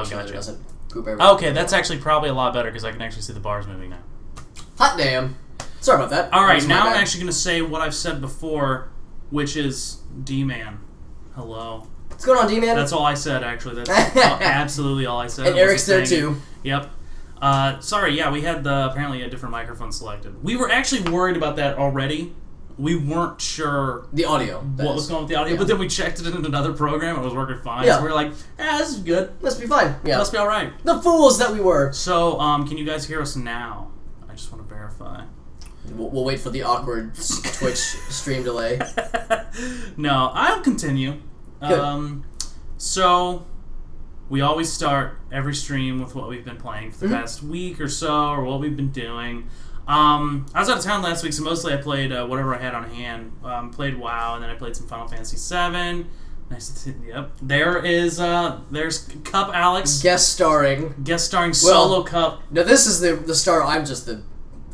make sure that it gotcha. doesn't poop everywhere. Okay, that's actually probably a lot better because I can actually see the bars moving now. Hot damn. Sorry about that. All right, That's my now I'm bad. actually going to say what I've said before, which is D-Man. Hello. What's going on, D-Man? That's all I said, actually. That's absolutely all I said. And Eric's there, too. Yep. Sorry, yeah, we had apparently a different microphone selected. We were actually worried about that already. We weren't sure The audio. what was going on with the audio, Yeah. but then we checked it in another program. It was working fine. Yeah. So we were like, this is good. Must be fine. Yeah. Must be all right. The fools that we were. So, can you guys hear us now? I just want to verify. We'll wait for the awkward Twitch stream delay. No, I'll continue. Good. So, we always start every stream with what we've been playing for the past week or so, or what we've been doing. I was out of town last week, so mostly I played whatever I had on hand. Played WoW, and then I played some Final Fantasy VII. Nice to see. Yep. There's Cup Alex. Guest starring. Solo Cup. No, this is the star. I'm just the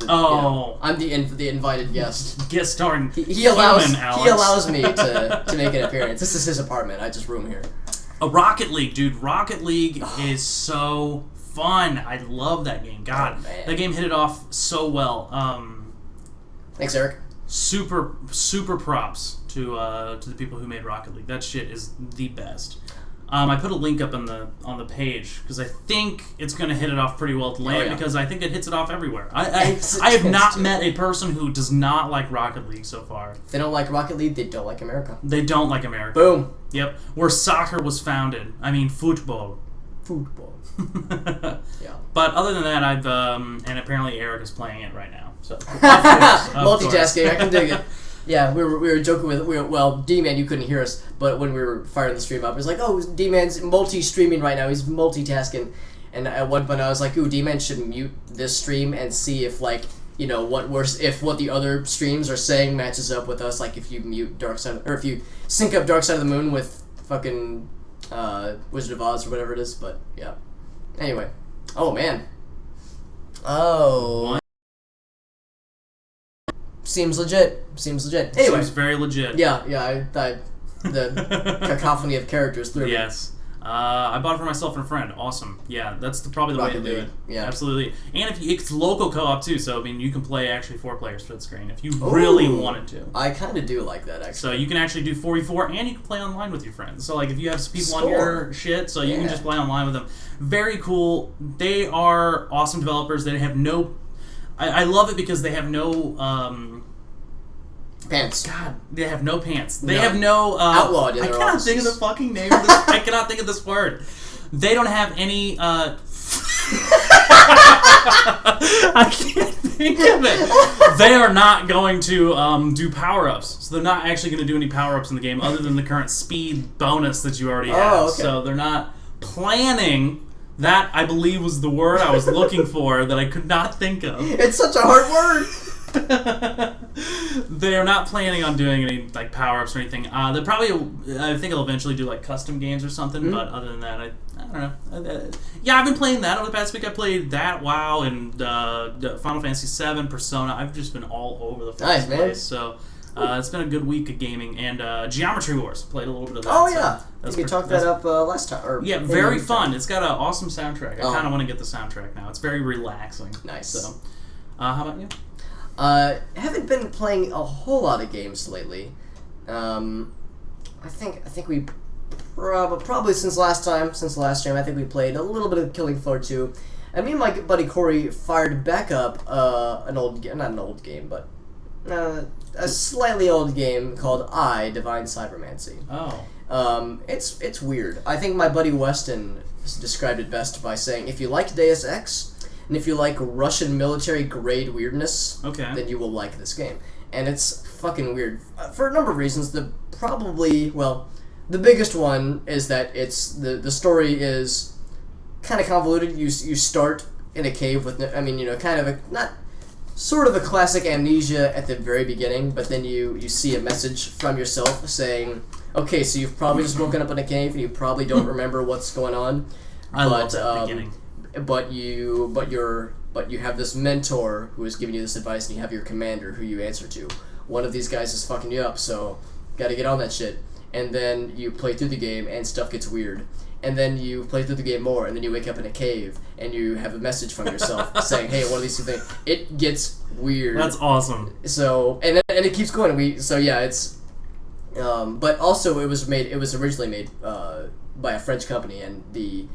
Oh. I'm the invited guest. Guest starring. He allows human Alex. he allows me to make an appearance. This is his apartment. I just room here. A Rocket League, dude. Rocket League is so fun. I love that game. God, man. that game hit it off so well. Thanks, Eric. Super props to the people who made Rocket League. That shit is the best. I put a link up on the page because I think it's going to hit it off pretty well to land because I think it hits it off everywhere. I have not met a person who does not like Rocket League so far. If they don't like Rocket League, they don't like America. They don't like America. Boom. Yep. Where soccer was founded. I mean, football. Football. Yeah. But other than that, I've and apparently Eric is playing it right now. So of course. Multitasking. I can dig it. Yeah, we were joking with D-Man, you couldn't hear us, but when we were firing the stream up, it was like, oh, D-Man's multi-streaming right now, he's multitasking, and at one point I was like, ooh, D-Man should mute this stream and see if, like, you know, what the other streams are saying matches up with us, like if you mute if you sync up Dark Side of the Moon with fucking Wizard of Oz or whatever it is, but yeah. Anyway. Oh, man. Oh. What? Seems legit. Anyway. Seems very legit. Yeah, the cacophony of characters through me. Yes. I bought it for myself and a friend. Awesome. Yeah, that's probably the way to do it. Yeah. Absolutely. And it's local co-op too, so I mean you can play actually 4 players split screen if you really wanted to. I kind of do like that, actually. So you can actually do 4v4 and you can play online with your friends. So like if you have people on your shit, so you can just play online with them. Very cool. They are awesome developers. They have no... I love it because they have no... Pants. God, they have no pants. They have no... outlawed in I their cannot offices. think of the fucking name of this... I cannot think of this word. They don't have any... I can't think of it. They are not going to do power-ups. So they're not actually going to do any power-ups in the game other than the current speed bonus that you already have. Okay. So they're not planning... That, I believe, was the word I was looking for that I could not think of. It's such a hard word. They are not planning on doing any like power-ups or anything. They'll probably, I think they'll eventually do like custom games or something, but other than that, I don't know. Yeah, I've been playing that over the past week. I played that, WoW, and Final Fantasy VII, Persona. I've just been all over the Nice, man. place. So it's been a good week of gaming. And Geometry Wars, played a little bit of that. Oh, so yeah. We talked that up last time. Or yeah, very fun. It's got an awesome soundtrack. I Oh. kind of want to get the soundtrack now. It's very relaxing. Nice. So, how about you? Haven't been playing a whole lot of games lately. I think we probably since the last stream, I think we played a little bit of Killing Floor 2. And me and my buddy Corey fired back up not an old game, but a slightly old game called E.Y.E, Divine Cybermancy. Oh. It's weird. I think my buddy Weston described it best by saying, if you like Deus Ex, and if you like Russian military grade weirdness, then you will like this game. And it's fucking weird for a number of reasons. The biggest one is that it's the story is kind of convoluted. You start in a cave with kind of sort of a classic Amnesia at the very beginning, but then you see a message from yourself saying, okay, so you've probably just woken up in a cave and you probably don't remember what's going on. I love that beginning. But you have this mentor who is giving you this advice, and you have your commander who you answer to. One of these guys is fucking you up, so gotta get on that shit. And then you play through the game, and stuff gets weird. and then you play through the game more, and then you wake up in a cave, and you have a message from yourself saying, "Hey, one of these two things." It gets weird. That's awesome. So and it keeps going. It's. But also, it was originally made by a French company, and the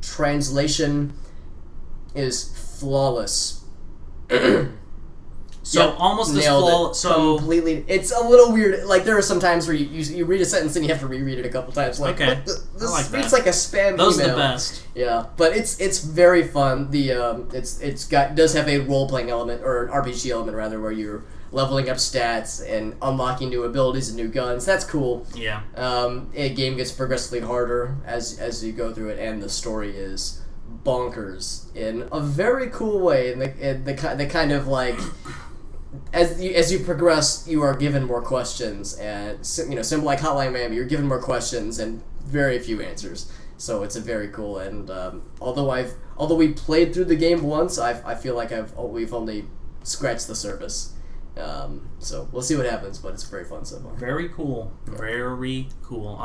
translation is flawless. So almost as flawless. So completely, it's a little weird. Like there are some times where you read a sentence and you have to reread it a couple times. Like, okay, this I like that. It's like a spam Those email. are the best. Yeah, but it's very fun. Does have a role playing element, or an RPG element rather, where you're leveling up stats and unlocking new abilities and new guns. That's cool. Yeah. A game gets progressively harder as you go through it, and the story is bonkers in a very cool way. And the kind of like as you progress, you are given more questions, and simple like Hotline Miami, you're given more questions and very few answers. So it's a very cool. And although we played through the game once, I feel like we've only scratched the surface. So we'll see what happens, but it's very fun so far. Very cool. Very cool.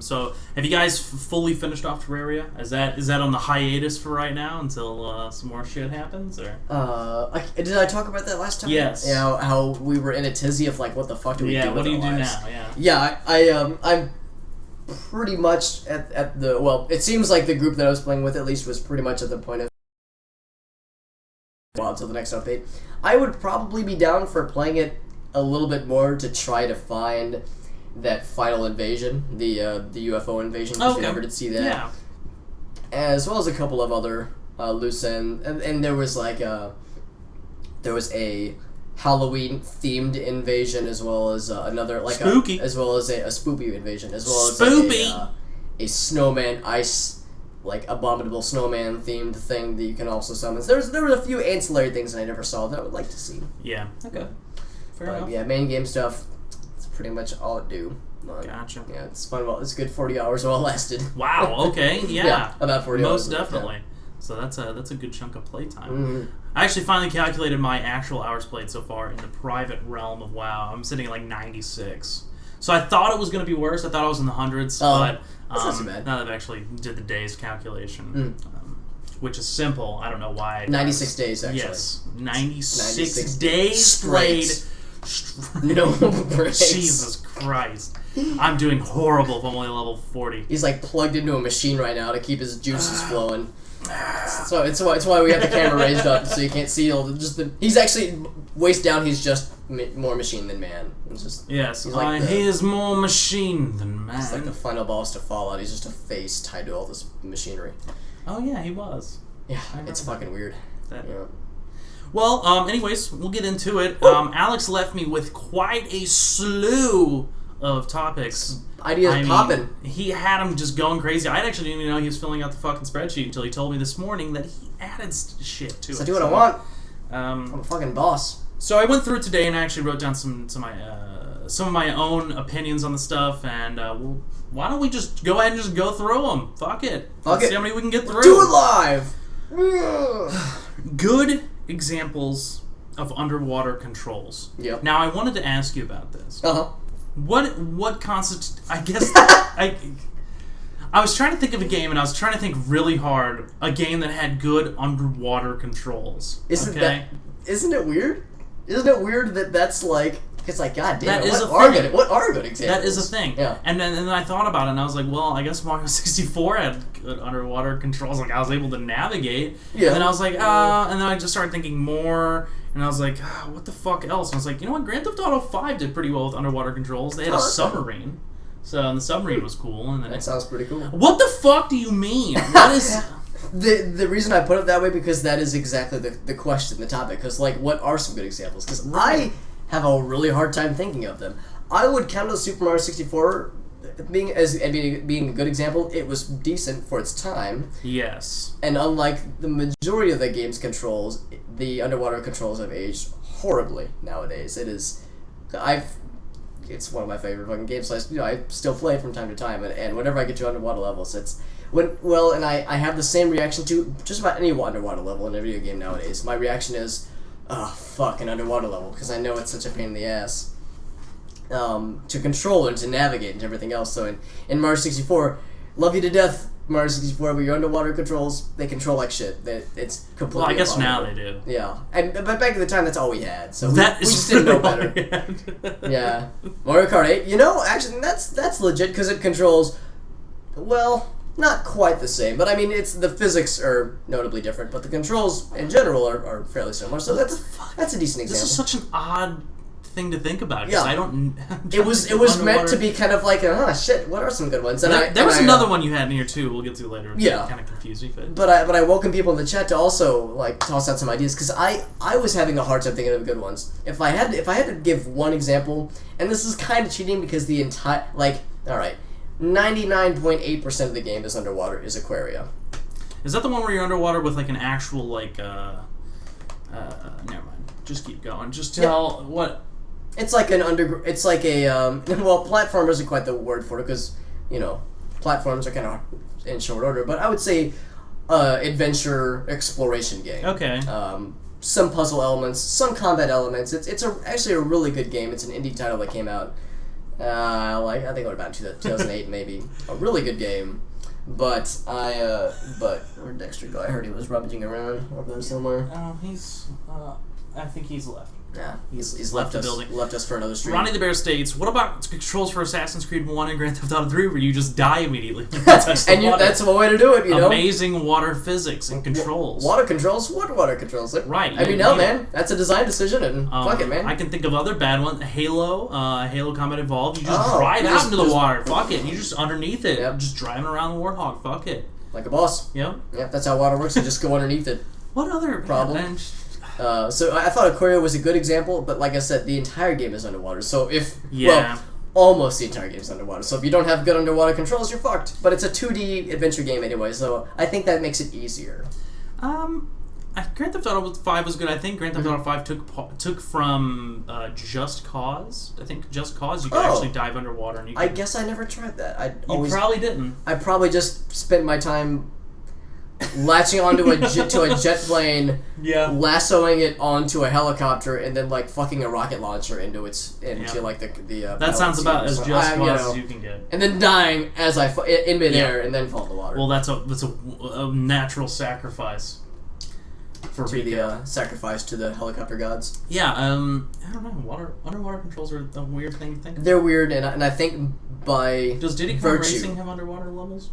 So have you guys fully finished off Terraria? Is that on the hiatus for right now until some more shit happens, or? Did I talk about that last time? Yes. Yeah, how we were in a tizzy of like, what the fuck do we do with our lives? Yeah, what do you do now? Yeah. Yeah, I'm pretty much at the, well, it seems like the group that I was playing with at least was pretty much at the point of until the next update. I would probably be down for playing it a little bit more to try to find that final invasion, the UFO invasion, because we never did see that. Yeah. As well as a couple of other loose ends, and there was a Halloween themed invasion, as well as another like spooky, as well as a spoopy invasion, as well as a snowman ice. Like abominable snowman themed thing that you can also summon. So there were a few ancillary things that I never saw that I would like to see. Yeah. Okay. Fair enough. Yeah, main game stuff. It's pretty much all it do. Gotcha. Yeah, it's fun. Well, it's good. 40 hours while it lasted. Wow. Okay. Yeah. About 40 hours. Most definitely. Yeah. So that's a good chunk of playtime. Mm-hmm. I actually finally calculated my actual hours played so far in the private realm of WoW. I'm sitting at like 96. So I thought it was going to be worse. I thought I was in the hundreds, but that's not so bad. Now that I've actually did the days calculation, which is simple. I don't know why. 96 days, actually. Yes, 96 days played. No breaks. Jesus Christ. I'm doing horrible if I'm only level 40. He's like plugged into a machine right now to keep his juices flowing. So it's why we have the camera raised up so you can't see all he's actually waist down. He's just more machine than man. It's just he is more machine than man. It's like the final boss to Fallout. He's just a face tied to all this machinery. Oh yeah, he was. Yeah, it's fucking weird. Yeah. Well, anyways, we'll get into it. Alex left me with quite a slew of topics. Ideas popping. He had him just going crazy. I actually didn't even know he was filling out the fucking spreadsheet until he told me this morning that he added shit to it. So I do what I want. I'm a fucking boss. So I went through it today and I actually wrote down some of my own opinions on the stuff, and why don't we just go ahead and just go through them? Fuck it. Let's see how many we can get through. Do it live. Good examples of underwater controls. Yep. Now I wanted to ask you about this. What constitutes? I guess I was trying to think of a game, and I was trying to think really hard. A game that had good underwater controls. Isn't it weird? Isn't it weird that that's like? It's like, god damn it, what are good examples? That is a thing. Yeah. And then I thought about it, and I was like, well, I guess Mario 64 had good underwater controls. Like I was able to navigate. Yeah. And then I was like, and then I just started thinking more. And I was like, what the fuck else? And I was like, you know what? Grand Theft Auto 5 did pretty well with underwater controls. They had a submarine. So, and the submarine was cool. And then that sounds pretty cool. What the fuck do you mean? What is... The reason I put it that way, because that is exactly the question, the topic. Because, like, what are some good examples? Because I have a really hard time thinking of them. I would count the Super Mario 64 being a good example. It was decent for its time. Yes. And unlike the majority of the game's controls, the underwater controls have aged horribly nowadays. It's one of my favorite fucking games. So I still play it from time to time, and whenever I get to underwater levels, I have the same reaction to just about any underwater level in a video game nowadays. My reaction is, oh fuck, an underwater level, because I know it's such a pain in the ass to control and to navigate and everything else. So in Mario 64, love you to death, Mario 64, where your underwater controls, they control like shit. It's completely. Well, I guess impossible. now they do. Yeah, but back at the time, that's all we had. So we Is just didn't know better. better. Yeah, Mario Kart 8. Actually, that's legit because it controls. Well, not quite the same, but I mean, the physics are notably different, but the controls in general are fairly similar. So that's a decent example. This is such an odd thing to think about. Yeah, I don't. It was meant to be kind of like, shit. What are some good ones? And there was another one you had in here too. We'll get to later. Yeah, kind of confused me, but I welcome people in the chat to also toss out some ideas because I was having a hard time thinking of good ones. If I had to give one example, and this is kind of cheating because the entire 99.8% of the game is underwater is Aquaria. Is that the one where you're underwater with an actual never mind. Just keep going. Just tell what. It's like platform isn't quite the word for it because, platforms are kind of in short order, but I would say adventure exploration game. Okay. Some puzzle elements, some combat elements. It's actually a really good game. It's an indie title that came out, I think it was about 2008 maybe. A really good game. But where'd Dexter go? I heard he was rummaging around over there somewhere. I think he's left. Yeah, he's left us. building. Left us for another stream. Ronnie the Bear states, "What about controls for Assassin's Creed 1 and Grand Theft Auto 3, where you just die immediately when you touch the water? That's one way to do it. Amazing water physics and controls. Water controls? What water controls? Right. Man, that's a design decision, and fuck it, man. I can think of other bad ones. Halo Combat Evolved. You just drive out into the water. Fuck it. You just underneath it. Yep. Just driving around the Warthog. Fuck it. Like a boss. Yep. Yep. That's how water works. You just go underneath it. What other problem? So I thought Aquaria was a good example, but like I said, the entire game is underwater. So almost the entire game is underwater. So if you don't have good underwater controls, you're fucked. But it's a 2D adventure game anyway, so I think that makes it easier. Grand Theft Auto 5 was good. I think Grand Theft Auto 5 took from Just Cause. I think Just Cause, you could actually dive underwater. And I guess I never tried that. You probably didn't. I probably just spent my time latching onto a jet plane, lassoing it onto a helicopter, and then fucking a rocket launcher into the. That sounds about as Just Cause as you can get. And then dying as in midair and then fall in the water. Well, that's a natural sacrifice. Sacrifice to the helicopter gods. Yeah, I don't know. Underwater controls are a weird thing to think of. They're weird, and I think by Does Diddy Kong Racing have underwater levels?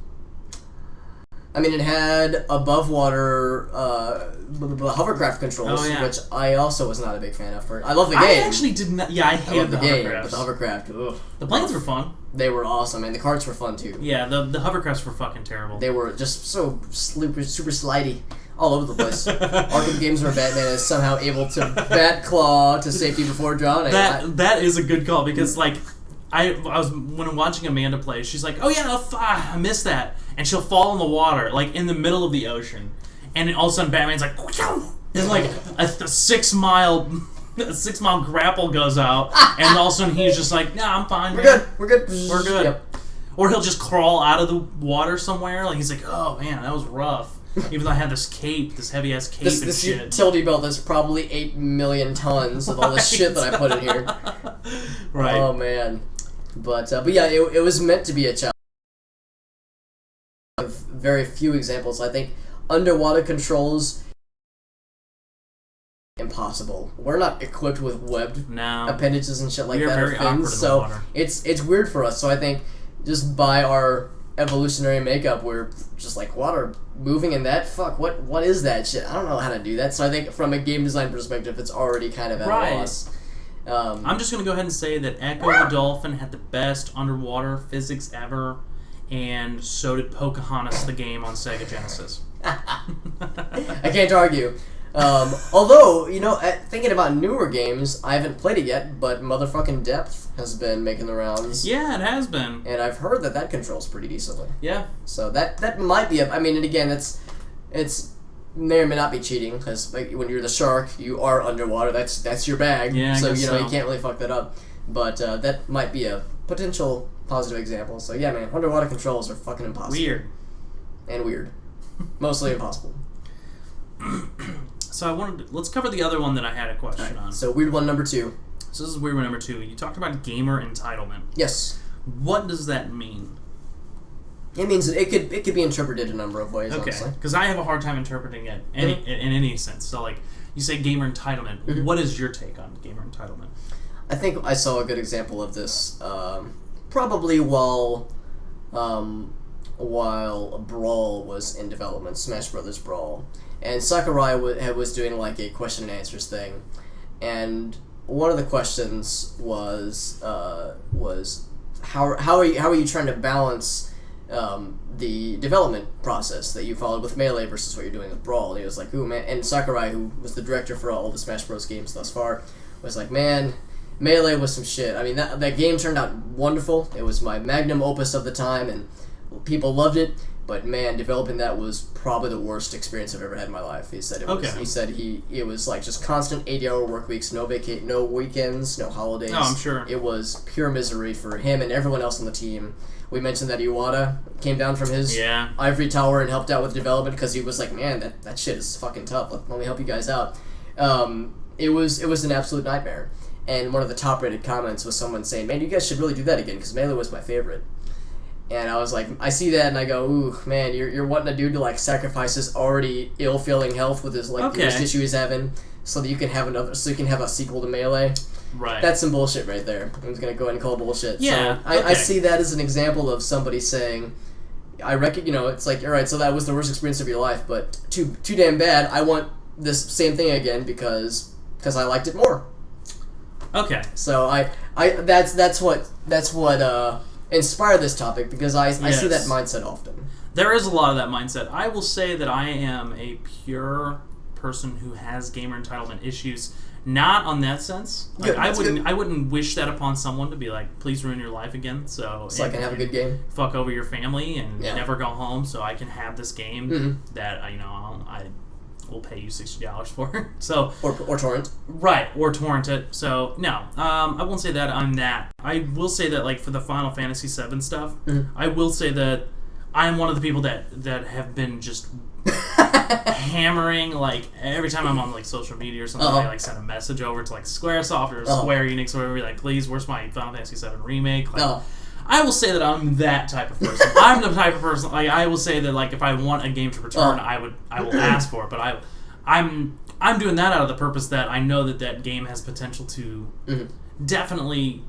I mean, it had above water hovercraft controls, which I also was not a big fan of. I love the game. I actually did not. Yeah, I hated the game, but the hovercraft. Ugh. The planes were fun. They were awesome, and the carts were fun too. Yeah, the hovercrafts were fucking terrible. They were just so super slidey all over the place. Arkham games where Batman is somehow able to bat claw to safety before drowning. That is a good call because I was when I'm watching Amanda play, she's like, "Oh yeah, I missed that," and she'll fall in the water, in the middle of the ocean, and all of a sudden Batman's like, and a 6 mile grapple goes out, and all of a sudden he's just like, "Nah, I'm fine. We're good. Yep. Or he'll just crawl out of the water somewhere, he's like, "Oh man, that was rough." Even though I had this heavy ass cape and this shit. utility belt that's probably 8 million tons with all this shit that I put in here. Right. Oh man. But yeah, it was meant to be a challenge. Of very few examples. I think underwater controls impossible. We're not equipped with webbed appendages and shit like that. Very awkward in the water. It's weird for us. So I think just by our evolutionary makeup, we're just water moving in that. Fuck, what is that shit? I don't know how to do that. So I think from a game design perspective, it's already kind of at a loss. I'm just going to go ahead and say that Echo the Dolphin had the best underwater physics ever, and so did Pocahontas the game on Sega Genesis. I can't argue. Although, thinking about newer games, I haven't played it yet, but motherfucking Depth has been making the rounds. Yeah, it has been. And I've heard that controls pretty decently. Yeah. So that might be and again, it's may or may not be cheating, because when you're the shark, you are underwater. That's your bag. Yeah, so you can't really fuck that up. But that might be a potential positive example. So yeah, man, underwater controls are fucking impossible. Weird. Mostly impossible. So let's cover the other one that I had a question on. So weird one number 2. So this is weird one number 2. You talked about gamer entitlement. Yes. What does that mean? It means it could be interpreted a number of ways. Okay, Honestly, because I have a hard time interpreting it in any sense. So like you say, gamer entitlement. What is your take on gamer entitlement? I think I saw a good example of this probably while Brawl was in development, Smash Brothers Brawl, and Sakurai was doing like a question and answers thing, and one of the questions was how are you trying to balance the development process that you followed with Melee versus what you're doing with Brawl? And he was like, ooh man, and Sakurai, who was the director for all the Smash Bros games thus far, was like, man, Melee was some shit. I mean, that game turned out wonderful. It was my magnum opus of the time, and people loved it. But man, developing that was probably the worst experience I've ever had in my life. He said it was. Okay. He said it was like just constant 80-hour work weeks, no weekends, no holidays. Oh, I'm sure. It was pure misery for him and everyone else on the team. We mentioned that E.Y.E came down from his ivory tower and helped out with development because he was like, man, that shit is fucking tough. Let me help you guys out. It was an absolute nightmare. And one of the top-rated comments was someone saying, man, you guys should really do that again, because Melee was my favorite. And I was like, I see that, and I go, ooh, man, you're wanting a dude to, like, sacrifice his already ill-feeling health with his, like, the worst issue he's having, so that you can have a sequel to Melee. Right. That's some bullshit right there. I'm just going to go ahead and call bullshit. Yeah, So I see that as an example of somebody saying, I reckon, it's like, all right, so that was the worst experience of your life, but too damn bad, I want this same thing again because I liked it more. Okay. So that's what inspired this topic, because I see that mindset often. There is a lot of that mindset. I will say that I am a pure person who has gamer entitlement issues. Not on that sense. Like, I wouldn't wish that upon someone to be like, please ruin your life again so I can have a good game. Fuck over your family and never go home so I can have this game that I will pay you $60 for. So or torrent. Right, or torrent it. So no, I won't say that I'm that. I will say that, like, for the Final Fantasy VII stuff, I will say that I'm one of the people that have been just hammering, like, every time I'm on, like, social media or something, I, like, send a message over to, like, Squaresoft or Square Enix or whatever, like, please, where's my Final Fantasy VII remake? Like, I will say that I'm that type of person. I'm the type of person, like, I will say that, like, if I want a game to return, I will ask for it, but I'm doing that out of the purpose that I know that game has potential to definitely,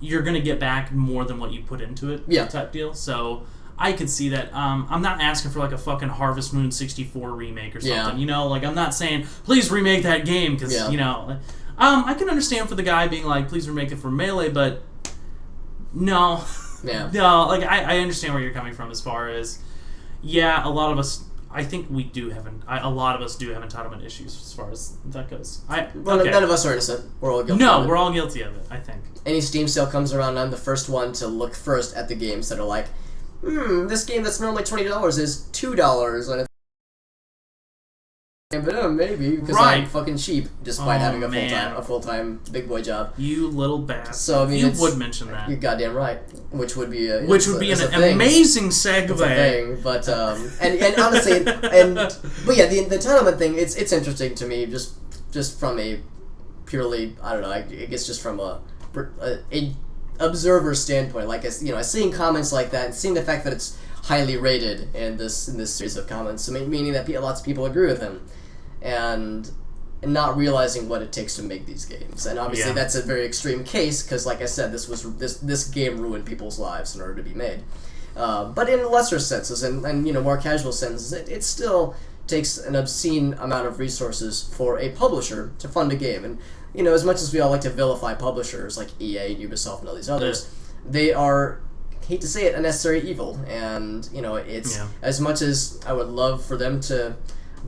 you're going to get back more than what you put into it, type deal. So I could see that. I'm not asking for, like, a fucking Harvest Moon 64 remake or something. Like, I'm not saying, please remake that game, because, I can understand for the guy being like, please remake it for Melee, but no. No, like, I understand where you're coming from as far as, a lot of us, I think we do have, a lot of us do have entitlement issues as far as that goes. None of us are innocent. We're all guilty. No, we're all guilty of it, I think. Any Steam sale comes around, I'm the first one to look first at the games that are like, this game that's normally $20 is $2, and but maybe because I'm fucking cheap, despite having a full-time big boy job. You little bastard. So I mean, you would mention that. You're goddamn right. Which would be an amazing segue. It's a thing, but and honestly, but yeah, the entitlement thing. It's interesting to me, just from a purely, I don't know, I guess just from a observer standpoint. Like, seeing comments like that and seeing the fact that it's highly rated in this series of comments, so meaning that lots of people agree with him, and not realizing what it takes to make these games. And obviously that's a very extreme case, because like I said, this game ruined people's lives in order to be made. But in lesser senses and more casual senses, it still takes an obscene amount of resources for a publisher to fund a game. And as much as we all like to vilify publishers like EA and Ubisoft and all these others, they are, hate to say it, a necessary evil. And it's as much as I would love for them to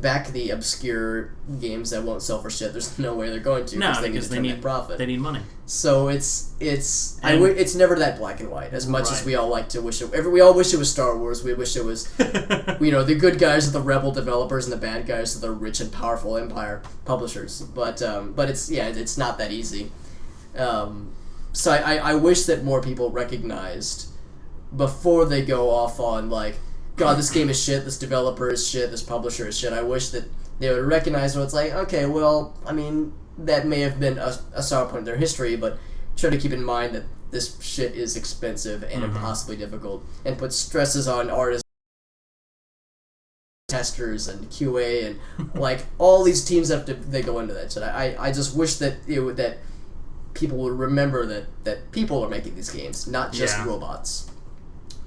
back the obscure games that won't sell for shit, there's no way they're going to, because they need profit. They need money. So it's never that black and white. As much as we all like to wish it, we all wish it was Star Wars. We wish it was, the good guys are the rebel developers and the bad guys are the rich and powerful empire publishers. But it's not that easy. So I wish that more people recognized before they go off on, like, God, this game is shit, this developer is shit, this publisher is shit. I wish that they would recognize what it's like, okay, well, I mean, that may have been a sour point in their history, but try to keep in mind that this shit is expensive and impossibly difficult, and puts stresses on artists, testers, and QA, and like all these teams they go into that shit. I just wish that that people would remember that people are making these games, not just robots.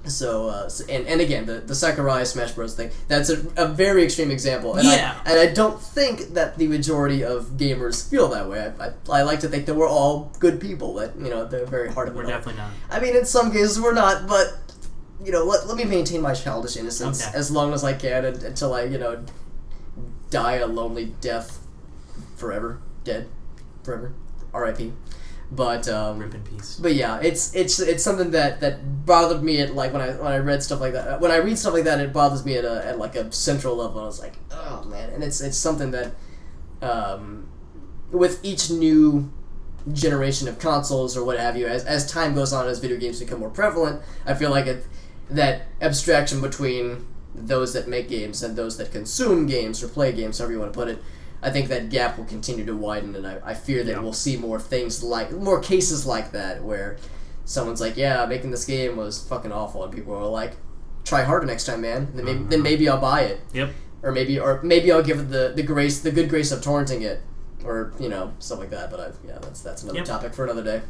So, and again, the Sakurai Smash Bros. Thing, that's a very extreme example. And I don't think that the majority of gamers feel that way. I like to think that we're all good people, that, they're very hard of it. We're definitely not. I mean, in some cases we're not, but, let me maintain my childish innocence as long as I can until I, die a lonely death forever. Dead. Forever. R.I.P. But rip in peace. But yeah, it's something that bothered me at like when I read stuff like that. When I read stuff like that, it bothers me at like a central level. I was like, oh man, and it's something that with each new generation of consoles or what have you, as time goes on, as video games become more prevalent, I feel like that abstraction between those that make games and those that consume games or play games, however you want to put it, I think that gap will continue to widen, and I fear that we'll see more cases like that, where someone's like, yeah, making this game was fucking awful, and people are like, try harder next time, man. Then maybe I'll buy it. Yep. Or maybe I'll give it the good grace of torrenting it, or stuff like that. But that's another topic for another day,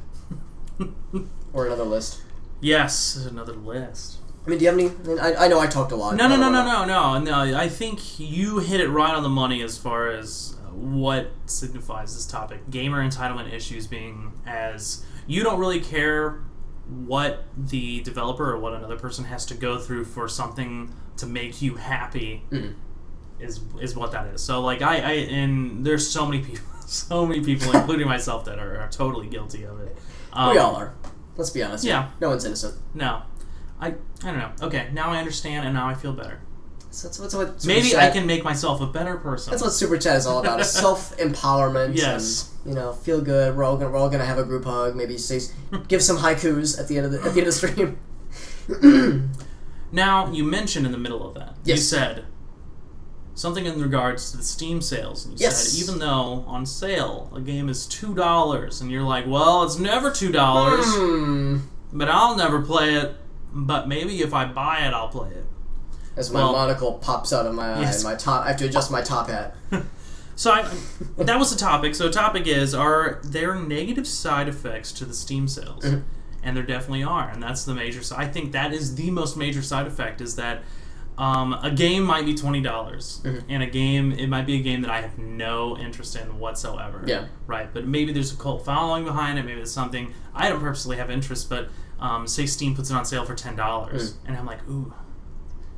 or another list. Yes, another list. I mean, do you have any? I know I talked a lot. No. I think you hit it right on the money as far as what signifies this topic. Gamer entitlement issues being as you don't really care what the developer or what another person has to go through for something to make you happy is what that is. So like and there's so many people, including myself, that are totally guilty of it. We all are. Let's be honest. Yeah. No one's innocent. No. I don't know. Okay, now I understand, and now I feel better. So that's what maybe Chat, I can make myself a better person. That's what Super Chat is all about: is self-empowerment. Yes. And, feel good. We're all gonna have a group hug. Maybe give some haikus at the end of the stream. Now you mentioned in the middle of that, yes. You said something in regards to the Steam sales. And you said even though on sale a game is $2, and you're like, well, it's never $2, but I'll never play it. But maybe if I buy it, I'll play it. As my monocle pops out of my eye, and my top, I have to adjust my top hat. So that was the topic. So the topic is, are there negative side effects to the Steam sales? Mm-hmm. And there definitely are. And that's the major side. I think that is the most major side effect, is that a game might be $20. And it might be a game that I have no interest in whatsoever. Yeah. Right. But maybe there's a cult following behind it. Maybe there's something I don't purposely have interest, but say Steam puts it on sale for $10, and I'm like, ooh,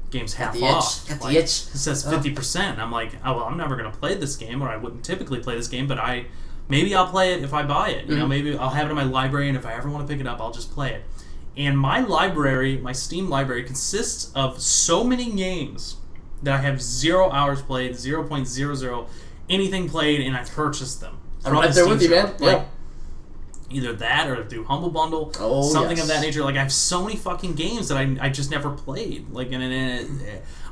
game's half off. Got the itch. It says 50%. I'm like, oh well, I'm never gonna play this game, or I wouldn't typically play this game, but maybe I'll play it if I buy it. You know, maybe I'll have it in my library, and if I ever want to pick it up, I'll just play it. And my Steam library consists of so many games that I have 0 hours played, 0.00 anything played, and I've purchased them. I'm right there with you, man. Yeah. Either that or through Humble Bundle, something of that nature. Like, I have so many fucking games that I just never played. Like, and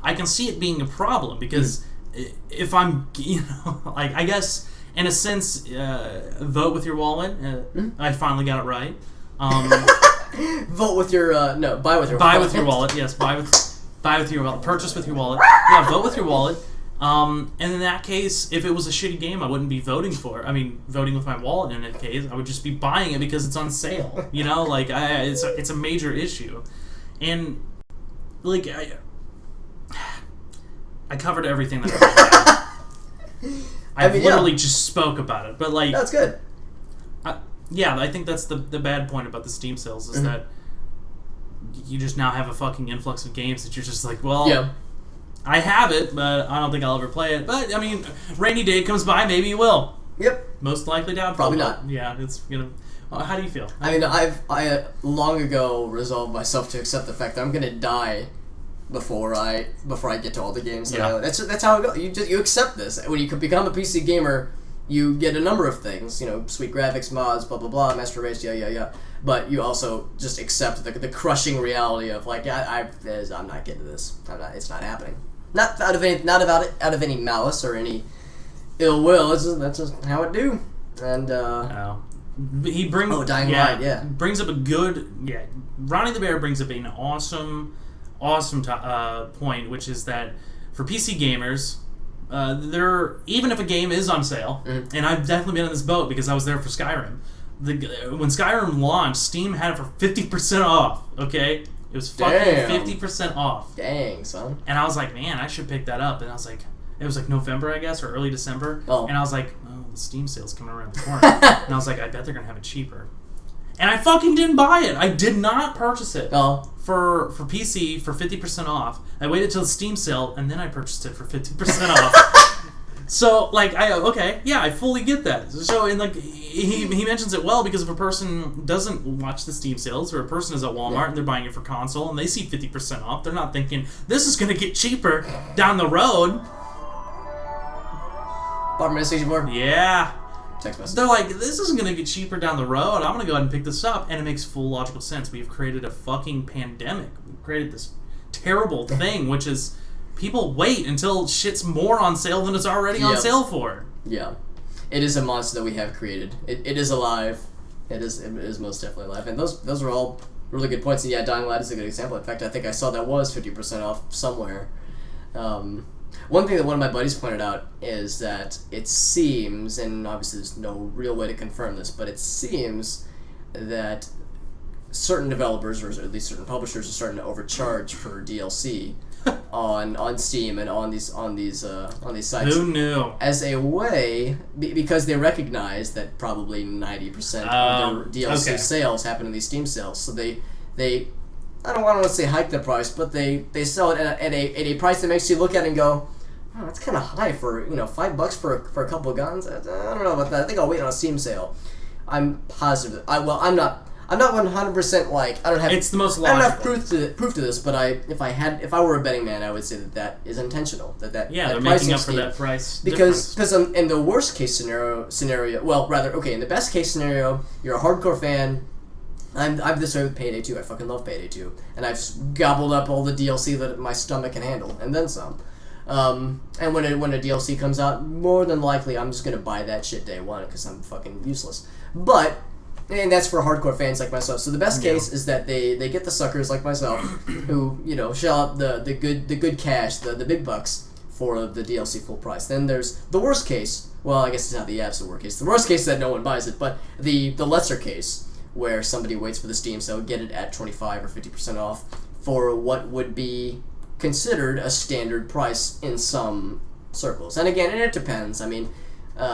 I can see it being a problem, because if I'm, like, I guess in a sense, vote with your wallet. I finally got it right. Vote with your buy with your wallet. Buy with your wallet. Yes, buy with your wallet. Purchase with your wallet. Yeah, vote with your wallet. And in that case, if it was a shitty game, I wouldn't be voting for it. I mean, voting with my wallet in that case, I would just be buying it because it's on sale. Like, it's a major issue. And, like, I covered everything that I literally just spoke about it. But, like... That's good. I think that's the bad point about the Steam sales, is that you just now have a fucking influx of games that you're just like, well... Yeah. I have it, but I don't think I'll ever play it. But, I mean, rainy day comes by, maybe you will. Yep. Most likely doubtful. Probably not. Yeah, it's gonna... how do you feel? I mean, I long ago resolved myself to accept the fact that I'm gonna die before I get to all the games that I own. That's how it goes. You accept this. When you become a PC gamer, you get a number of things. Sweet graphics, mods, blah blah blah, master race, yeah. But you also just accept the crushing reality of, like, I'm not getting to this. It's not happening. Not out of any malice or any ill will. That's just how it do. And he brings Dying Light, yeah. brings up a good Ronnie the Bear brings up an awesome point, which is that for PC gamers, even if a game is on sale, and I've definitely been on this boat because I was there for Skyrim. When Skyrim launched, Steam had it for 50% off. Okay, it was fucking 50% off. Dang, son. And I was like, man, I should pick that up. And I was like, it was like November, I guess, or early December. Oh. And I was like, oh, the Steam sale's coming around the corner. And I was like, I bet they're gonna have it cheaper. And I fucking didn't buy it. I did not purchase it. Oh. For PC for 50% off. I waited till the Steam sale and then I purchased it for 50% off. So I fully get that. So and like he mentions it well because if a person doesn't watch the Steam sales or a person is at Walmart and they're buying it for console and they see 50% off, they're not thinking this is gonna get cheaper down the road. Bottom of station board. Yeah. Text message. They're like, this isn't going to get cheaper down the road. I'm going to go ahead and pick this up. And it makes full logical sense. We've created a fucking pandemic. We've created this terrible thing, which is people wait until shit's more on sale than it's already on sale for. Yeah. It is a monster that we have created. It is alive. It is most definitely alive. And those are all really good points. And yeah, Dying Light is a good example. In fact, I think I saw that was 50% off somewhere. One thing that one of my buddies pointed out is that it seems, and obviously there's no real way to confirm this, but it seems that certain developers, or at least certain publishers, are starting to overcharge for DLC on Steam and on these sites. Who knew? As a way, because they recognize that probably 90% of their DLC sales happen in these Steam sales, so they I don't want to say hike the price, but they sell it at a price that makes you look at it and go, oh, that's kind of high for $5 for a couple of guns. I don't know about that. I think I'll wait on a Steam sale. I'm positive. I'm not 100% like I don't have. It's the most logical. I don't have proof to this, but if I were a betting man, I would say that is intentional. That they're making up for that price because in the worst case scenario, in the best case scenario, you're a hardcore fan. I'm this way with Payday 2. I fucking love Payday 2. And I've gobbled up all the DLC that my stomach can handle, and then some. And when a DLC comes out, more than likely I'm just going to buy that shit day one because I'm fucking useless. And that's for hardcore fans like myself. So the best case is that they get the suckers like myself who, shell out the good cash, the big bucks for the DLC full price. Then there's the worst case. Well, I guess it's not the absolute worst case. The worst case is that no one buys it, but the lesser case where somebody waits for the Steam sale, get it at 25 or 50% off for what would be considered a standard price in some circles. And again, it depends. I mean,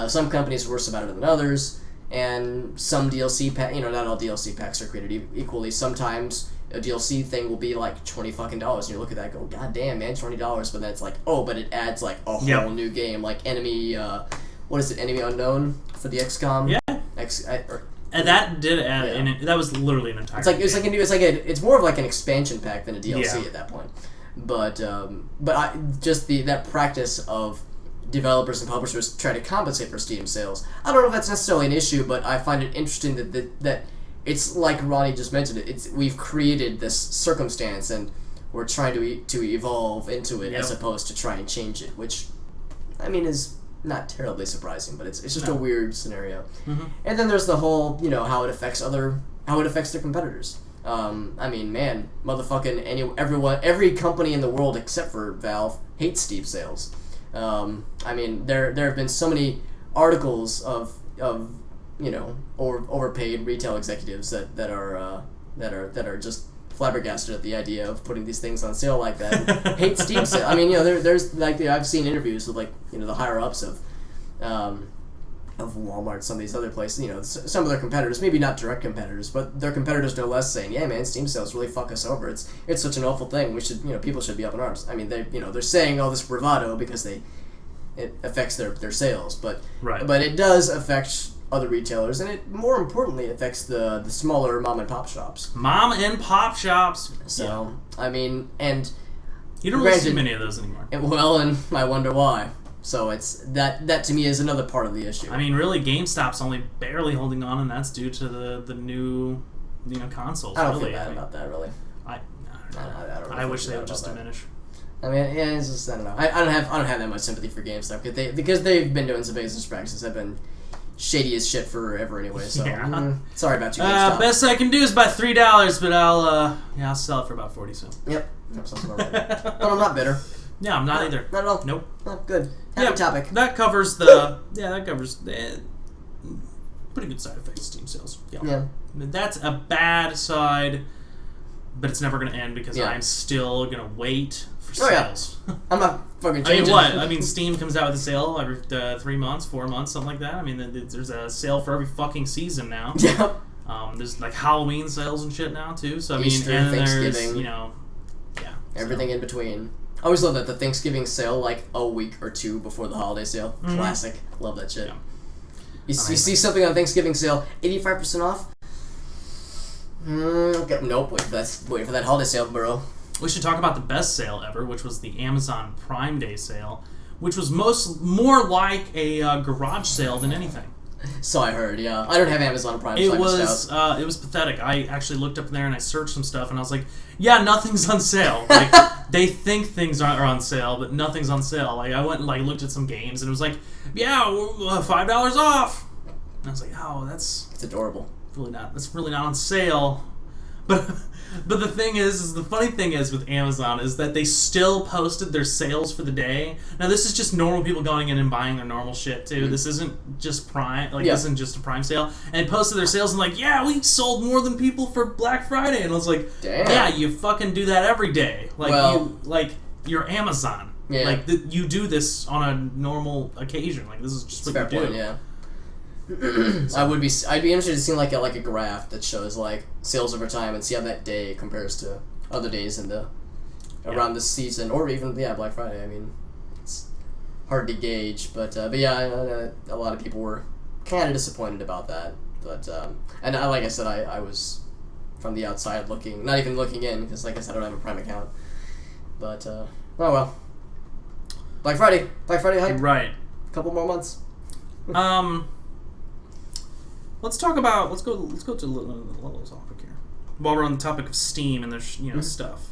some companies are worse about it than others, and some DLC not all DLC packs are created equally. Sometimes a DLC thing will be like $20 fucking dollars, and you look at that and go, God damn, man, $20. But then it's like, oh, but it adds like a whole new game, like Enemy Unknown for the XCOM. Yeah. And that did add in. That was literally an entire. It's more of like an expansion pack than a DLC at that point. But that practice of developers and publishers try to compensate for Steam sales. I don't know if that's necessarily an issue, but I find it interesting that it's like Ronnie just mentioned it. We've created this circumstance and we're trying to evolve into it as opposed to try and change it, which I mean is not terribly surprising, but it's just a weird scenario. Mm-hmm. And then there's the whole how it affects their competitors. I mean, man, motherfucking every company in the world except for Valve hates Steam sales. I mean, there have been so many articles of overpaid retail executives that are just flabbergasted at the idea of putting these things on sale like that. And hate Steam sale. I mean, there's like I've seen interviews with the higher ups of Walmart, some of these other places. Some of their competitors, maybe not direct competitors, but their competitors no less, saying, "Yeah, man, Steam sales really fuck us over. It's such an awful thing. We should, people should be up in arms." I mean, they're saying all this bravado because it affects their sales, but it does affect other retailers, and it more importantly affects the smaller mom and pop shops. So I mean, and you don't really see many of those anymore. And I wonder why. So it's that to me is another part of the issue. I mean, really, GameStop's only barely holding on, and that's due to the new consoles. I don't feel bad about that, really. I wish they would just diminish. I mean, it's just I don't know. I don't have that much sympathy for GameStop because they've been doing some business practices. I've been shadiest shit forever anyway. So Yeah. Sorry about you. GameStop. Best I can do is buy $3, but I'll sell it for about 40 cents. Yep. Sounds about right. But I'm not bitter. Yeah, I'm not either. Not at all. Nope. Oh, good. Happy topic. That covers the pretty good side effects of Steam sales. Yeah. That's a bad side, but it's never going to end because I'm still going to wait for sales. Yeah. I'm not fucking changing. I mean, Steam comes out with a sale every 3 months, 4 months, something like that. I mean, there's a sale for every fucking season now. Yeah. There's like Halloween sales and shit now too. So I mean, Easter, and Thanksgiving, there's everything in between. I always love that the Thanksgiving sale like a week or two before the holiday sale. Mm-hmm. Classic. Love that shit. Yeah. You see something on Thanksgiving sale, 85% off. Okay. Nope. Wait for that holiday sale, bro. We should talk about the best sale ever, which was the Amazon Prime Day sale, which was more like a garage sale than anything. So I heard, yeah. I don't have Amazon Prime. It was pathetic. I actually looked up in there and I searched some stuff, and I was like, yeah, nothing's on sale. Like they think things are on sale, but nothing's on sale. Like I went and like looked at some games, and it was like, yeah, $5 off. And I was like, oh, it's adorable. That's really not on sale. But the thing is the funny thing is with Amazon is that they still posted their sales for the day. Now this is just normal people going in and buying their normal shit too. Mm-hmm. This isn't just Prime, this isn't just a Prime sale. And they posted their sales and like, yeah, we sold more than people for Black Friday. And I was like, damn. Yeah, you fucking do that every day. Like you're Amazon. Yeah. Like you do this on a normal occasion. Like this is just what you do. Point, yeah. I'd be interested to see like a graph that shows like sales over time and see how that day compares to other days in around the season or even Black Friday. I mean, it's hard to gauge, but yeah, a lot of people were kind of disappointed about that. But and like I said, I was from the outside looking, not even looking in because like I said, I don't have a Prime account. But oh well, Black Friday hype. Right. A couple more months. Let's go to a little topic here. While we're on the topic of Steam and their stuff.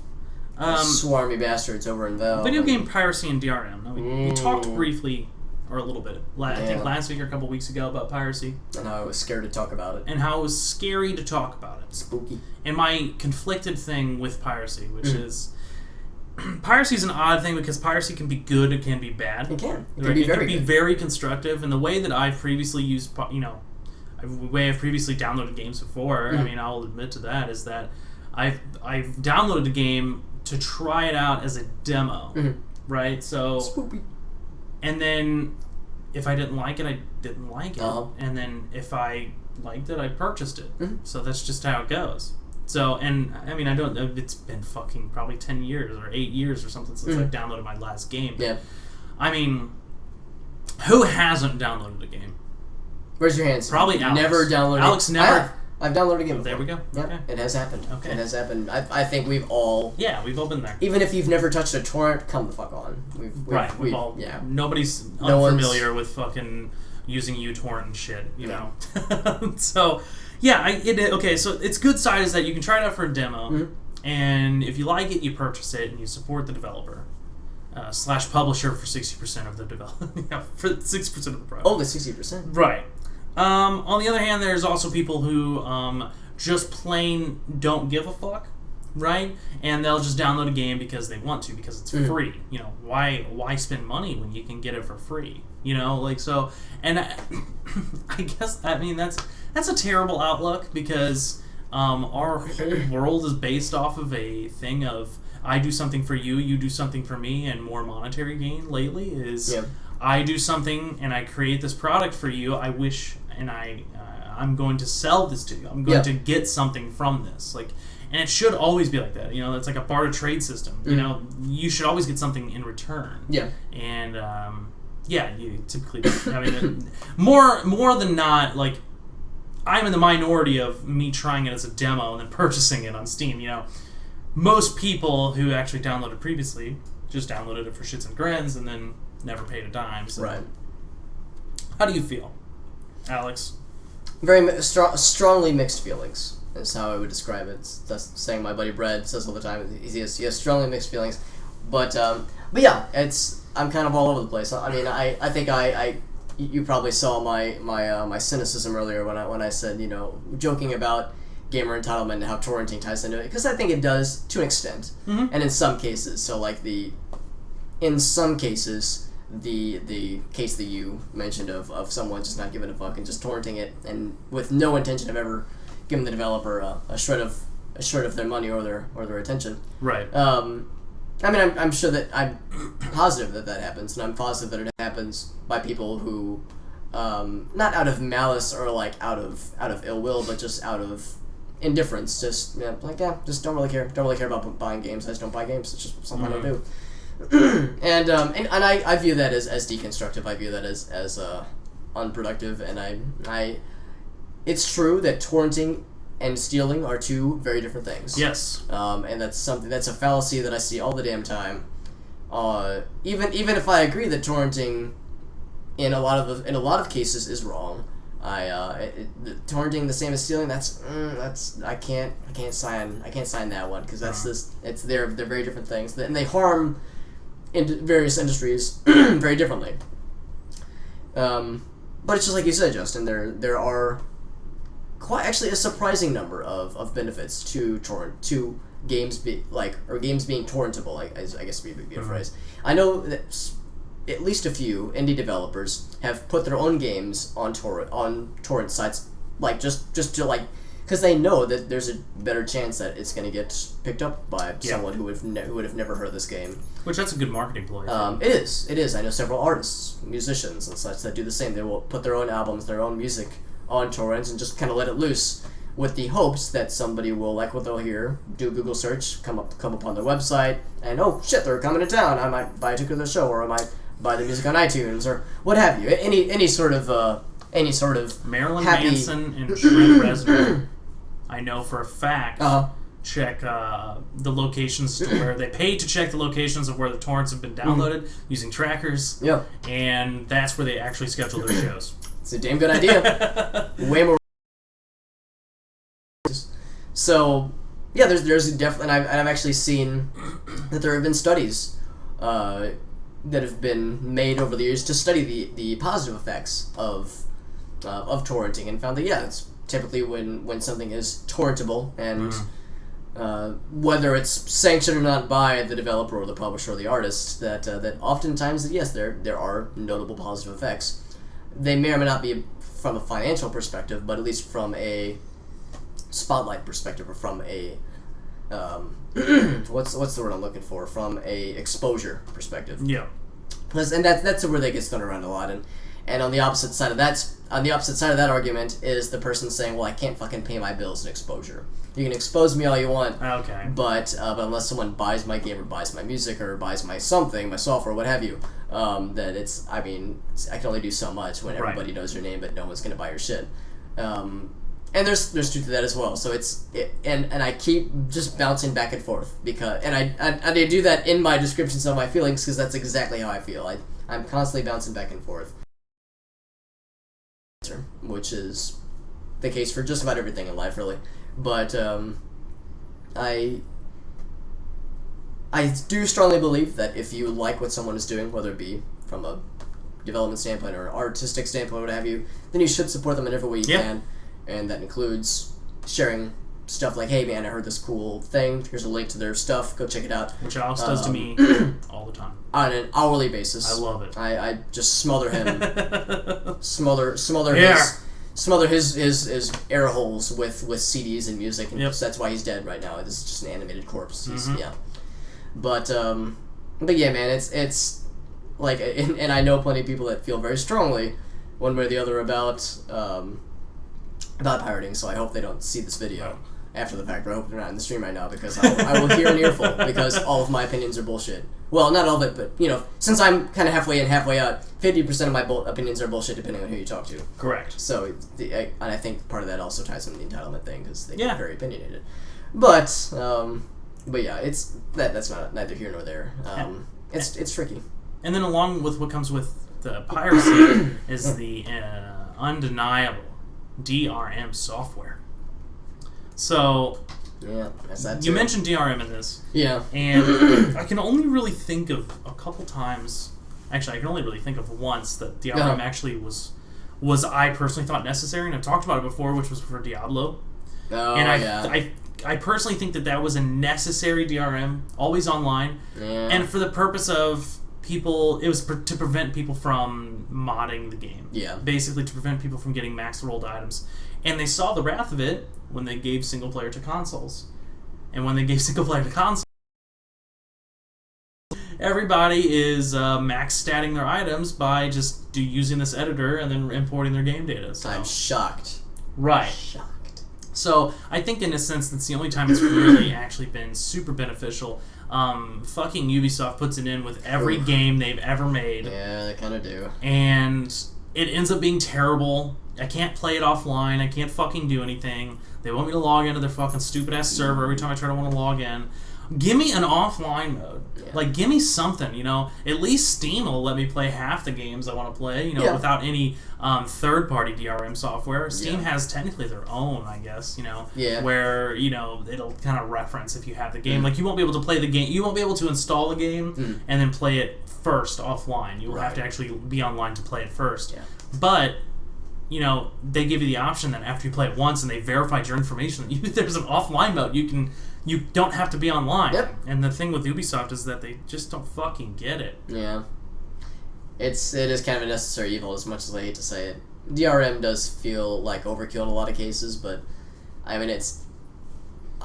Swarmy bastards over in Valve. Video game piracy and DRM. Now, we talked briefly, or a little bit, I think last week or a couple weeks ago about piracy. And how I was scared to talk about it. And how it was scary to talk about it. Spooky. And my conflicted thing with piracy, which is... Piracy is an odd thing because piracy can be good, it can be bad. It can. It can be very constructive. And the way that I've previously used, the way I've previously downloaded games before, I mean, I'll admit to that, is that I've downloaded the game to try it out as a demo, right? So, Spoopy. And then if I didn't like it, I didn't like it, and then if I liked it, I purchased it. So that's just how it goes. So, and I mean, it's been fucking probably 10 years or 8 years or something since I've downloaded my last game. Yeah. I mean, who hasn't downloaded a game? Raise your hands. Probably Alex. Never downloaded. Alex never. I've downloaded a game. There we go. Yeah, okay. It has happened. Okay. It has happened. I think we've all. Yeah, we've all been there. Even if you've never touched a torrent, come the fuck on. We've all. Yeah. Nobody's unfamiliar with fucking using uTorrent and shit. You know. So, yeah. Okay. So its good side is that you can try it out for a demo, and if you like it, you purchase it and you support the developer. / publisher for 60% of the development. For 60% of the product. Oh, the 60%. Right. On the other hand, there's also people who just plain don't give a fuck, right? And they'll just download a game because they want to, because it's free. You know, why spend money when you can get it for free? You know, like so. And I guess that's a terrible outlook because our whole world is based off of a thing of I do something for you, you do something for me, and more monetary gain lately is I do something and I create this product for you. I wish and I'm going to sell this to you. I'm going to get something from this. Like, and it should always be like that. You know, it's like a barter trade system. You know, you should always get something in return. Yeah. And you typically. I mean, more than not, like I'm in the minority of me trying it as a demo and then purchasing it on Steam. You know. Most people who actually downloaded previously just downloaded it for shits and grins and then never paid a dime. So. Right. How do you feel, Alex? Very strongly mixed feelings is how I would describe it. That's saying my buddy Brad says all the time. He has strongly mixed feelings, but yeah, I'm kind of all over the place. I mean, I think I you probably saw my cynicism earlier when I said, joking about gamer entitlement and how torrenting ties into it, because I think it does to an extent, and in some cases. So like in some cases, the case that you mentioned of someone just not giving a fuck and just torrenting it and with no intention of ever giving the developer a shred of their money or their attention. Right. I mean, I'm sure that I'm positive that happens, and I'm positive that it happens by people who, not out of malice or like out of ill will, but just out of indifference. Just just don't really care. Don't really care about buying games. I just don't buy games. It's just something I don't do. and I view that as deconstructive. I view that as unproductive, and I it's true that torrenting and stealing are two very different things. Yes. And that's a fallacy that I see all the damn time. Even if I agree that torrenting in a lot of cases is wrong, torrenting the same as stealing. That's I can't sign that one, because they're very different things, and they harm in various industries very differently. But it's just like you said, Justin. There are quite actually a surprising number of benefits to games being torrentable. I guess would be a phrase. I know that at least a few indie developers have put their own games on torrent sites, like just to because they know that there's a better chance that it's going to get picked up by someone who would have never heard of this game. Which that's a good marketing ploy. It is. I know several artists, musicians, and such that do the same. They will put their own albums, their own music on torrents and just kind of let it loose, with the hopes that somebody will like what they'll hear, do a Google search, come upon their website, and oh shit, they're coming to town. I might buy a ticket to their show, or I might buy the music on iTunes, or what have you. Any sort of Marilyn happy... Manson and Trent Reznor, I know for a fact, check the locations to where they paid to check the locations of where the torrents have been downloaded using trackers. Yep. And that's where they actually schedule their shows. It's a damn good idea. Way more. So, yeah, there's definitely, and I've actually seen that there have been studies that have been made over the years to study the positive effects of torrenting, and found that it's typically when something is torrentable, and whether it's sanctioned or not by the developer or the publisher or the artist, that oftentimes yes, there are notable positive effects. They may or may not be from a financial perspective, but at least from a spotlight perspective, or from a what's the word I'm looking for? From a exposure perspective. Yeah. And that's where they get thrown around a lot, and on the opposite side of that argument is the person saying, well, I can't fucking pay my bills in exposure. You can expose me all you want, okay, but unless someone buys my game or buys my music or buys my something, my software, what have you, that I can only do so much when everybody knows your name, but no one's gonna buy your shit. And there's truth to that as well. So and I keep just bouncing back and forth, because I do that in my descriptions of my feelings, because that's exactly how I feel. I'm constantly bouncing back and forth, which is the case for just about everything in life, really. But I do strongly believe that if you like what someone is doing, whether it be from a development standpoint or an artistic standpoint, what have you, then you should support them in every way you can, and that includes sharing stuff like, hey man, I heard this cool thing, here's a link to their stuff, go check it out. Which Alex does to me all the time. On an hourly basis. I love it. I just smother him. smother his air holes with CDs and music, and that's why he's dead right now. This is just an animated corpse. But yeah, man, it's like, and I know plenty of people that feel very strongly one way or the other about pirating, so I hope they don't see this video after the fact, or I hope they're not in the stream right now, because I will hear an earful, because all of my opinions are bullshit. Well, not all of it, but, since I'm kind of halfway in, halfway out, 50% of my opinions are bullshit depending on who you talk to. Correct. So, and I think part of that also ties into the entitlement thing, because they get very opinionated. But yeah, that's not neither here nor there. It's tricky. And then along with what comes with the piracy is the undeniable DRM software. So, that's that too. You mentioned DRM in this. Yeah. And I can only really think of a couple times Actually, I can only really think of once that DRM actually was I personally thought necessary, and I've talked about it before, which was for Diablo. Oh, and I personally think that was a necessary DRM, always online, and for the purpose of people, it was to prevent people from modding the game. Yeah. Basically, to prevent people from getting max rolled items. And they saw the wrath of it when they gave single player to consoles. And when they gave single player to consoles, everybody is max statting their items by just using this editor and then importing their game data. So. I'm shocked. Right. Shocked. So I think in a sense that's the only time it's really actually been super beneficial. Fucking Ubisoft puts it in with every game they've ever made. Yeah, they kind of do. And it ends up being terrible. I can't play it offline. I can't fucking do anything. They want me to log into their fucking stupid ass server every time I try to want to log in. Give me an offline mode. Yeah. Like, give me something, you know. At least Steam will let me play half the games I want to play, you know, without any third-party DRM software. Steam has technically their own, I guess, you know, where, you know, it'll kind of reference if you have the game. Like, you won't be able to play the game. You won't be able to install the game and then play it first offline. You will have to actually be online to play it first. Yeah. But, you know, they give you the option that after you play it once and they verified your information, there's an offline mode. You don't have to be online. Yep. And the thing with Ubisoft is that they just don't fucking get it. Yeah. It is kind of a necessary evil, as much as I hate to say it. DRM does feel like overkill in a lot of cases, but I mean,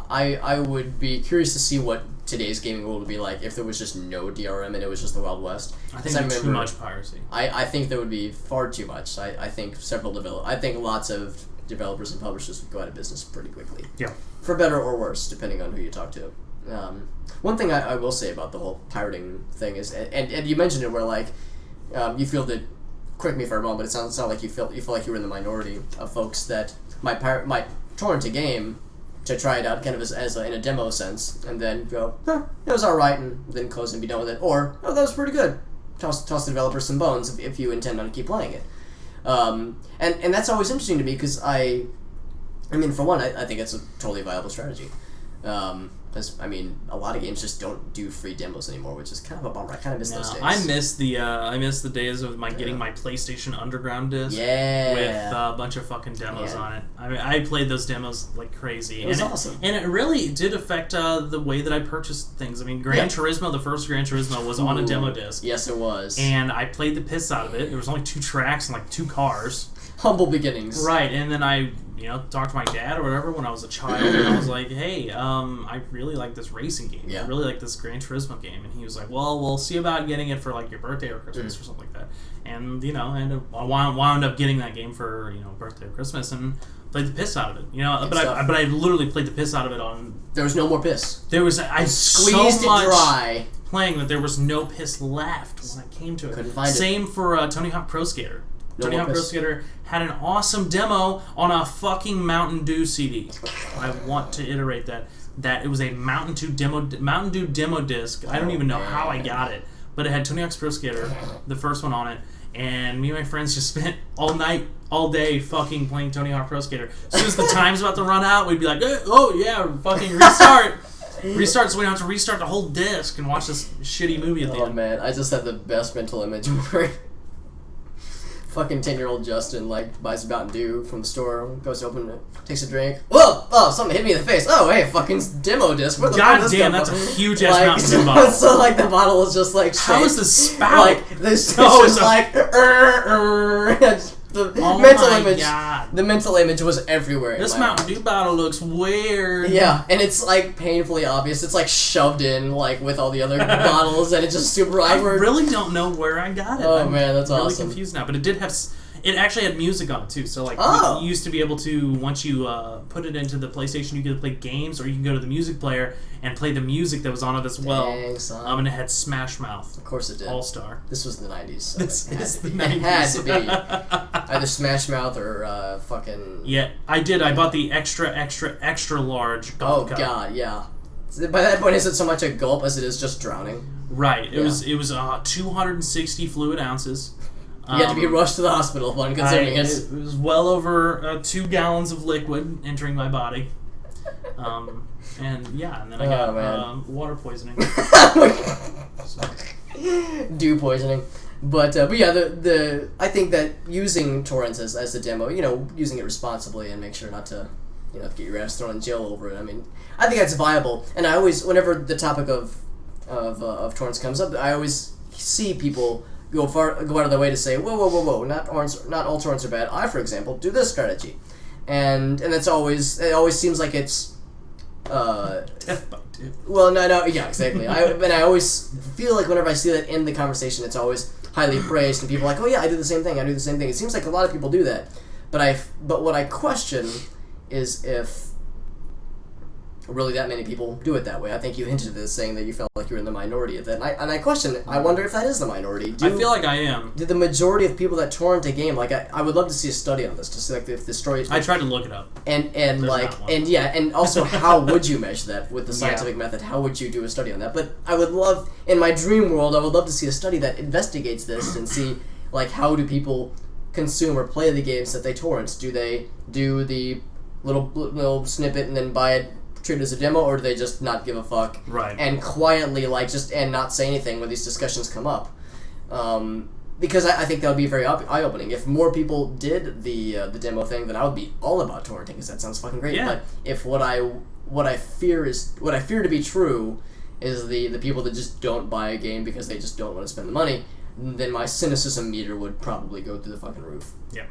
I would be curious to see what today's gaming world would be like if there was just no DRM and it was just the Wild West. I think there's too much piracy. I think there would be far too much. I think lots of developers and publishers would go out of business pretty quickly. Yeah. For better or worse, depending on who you talk to. One thing I will say about the whole pirating thing is, and you mentioned it, where like you feel that. Correct me if I'm wrong, but it sounds like you feel like you were in the minority of folks that might torrent a game to try it out, kind of in a demo sense, and then go, it was all right, and then close and be done with it, or that was pretty good. Toss the developer some bones if you intend on keep playing it. And that's always interesting to me because I mean, for one, I think it's a totally viable strategy. Because, I mean, a lot of games just don't do free demos anymore, which is kind of a bummer. I kind of miss those days. I miss the days of getting my PlayStation Underground disc with a bunch of fucking demos on it. I mean, I played those demos like crazy. It was awesome. And it really did affect the way that I purchased things. I mean, Gran Turismo, the first Gran Turismo, was on a demo disc. Yes, it was. And I played the piss out of it. There was only 2 tracks and like 2 cars. Humble beginnings. Right, and then I talked to my dad or whatever when I was a child, and I was like, hey, I really like this racing game. I really like this Gran Turismo game. And he was like, well, we'll see about getting it for like your birthday or Christmas or something like that. And, I wound up getting that game for, birthday or Christmas and played the piss out of it. But I literally played the piss out of it on... There was no more piss. There was... I squeezed so much it dry. Playing that there was no piss left when I came to it. Couldn't find it. Same for Tony Hawk Pro Skater. Tony Hawk Pro Skater had an awesome demo on a fucking Mountain Dew CD. I want to iterate that it was a Mountain Dew demo disc. I don't even know how I got it, but it had Tony Hawk's Pro Skater, the first one on it, and me and my friends just spent all night, all day fucking playing Tony Hawk Pro Skater. As soon as the time's about to run out, we'd be like, fucking restart, so we don't have to restart the whole disc and watch this shitty movie at the end. Oh man, I just had the best mental image where fucking 10-year-old Justin buys a Mountain Dew from the store, goes to open it, takes a drink. Whoa! Oh, something hit me in the face. Oh, hey, fucking demo disc. Where the God damn, that's a huge ass Mountain Dew bottle. So the bottle is just how is the spout? This is like the mental image was everywhere. This Mountain Dew bottle looks weird. Yeah, and it's painfully obvious. It's shoved in with all the other bottles, and it's just super awkward. I really don't know where I got it. Oh man, that's really awesome. Confused now, but it did have. It actually had music on it too, so you used to be able to, once you put it into the PlayStation, you could play games, or you can go to the music player and play the music that was on it as well. Dang, son. And it had Smash Mouth. Of course it did. All-Star. This was the 90s. So this is the 90s. It had to be either Smash Mouth or fucking... Yeah, I did. I bought the extra large gulp cup. Oh god, yeah. By that point, is it so much a gulp as it is just drowning? Right. It was 260 fluid ounces. You had to be rushed to the hospital upon consuming it. It was well over 2 gallons of liquid entering my body. And then I got water poisoning. Dew poisoning. But yeah, I think that using torrents as the demo, using it responsibly and make sure not to, get your ass thrown in jail over it. I mean, I think that's viable. And I always, whenever the topic of torrents comes up, I always see people go out of their way to say, whoa, not all torrents are bad. I, for example, do this strategy, and it always seems like it's Death by two. well, no, yeah, exactly. I always feel like whenever I see that in the conversation, it's always highly praised, and people are like, oh yeah, I do the same thing. It seems like a lot of people do that, but what I question is if really that many people do it that way. I think you hinted at this, saying that you felt like you were in the minority of that, and I question it. I wonder if that is the minority. I feel like I am. Did the majority of people that torrent a game, like I would love to see a study on this, to see like if the story. I tried to look it up. And also how would you measure that with the scientific method? How would you do a study on that? But I would love, in my dream world, I would love to see a study that investigates this and see like how do people consume or play the games that they torrent? Do they do the little snippet and then buy it, treat it as a demo, or do they just not give a fuck and quietly and not say anything when these discussions come up? Because I think that would be very eye-opening. If more people did the demo thing, then I would be all about torrenting, because that sounds fucking great. Yeah. But if what I fear to be true is the people that just don't buy a game because they just don't want to spend the money, then my cynicism meter would probably go through the fucking roof. Yeah.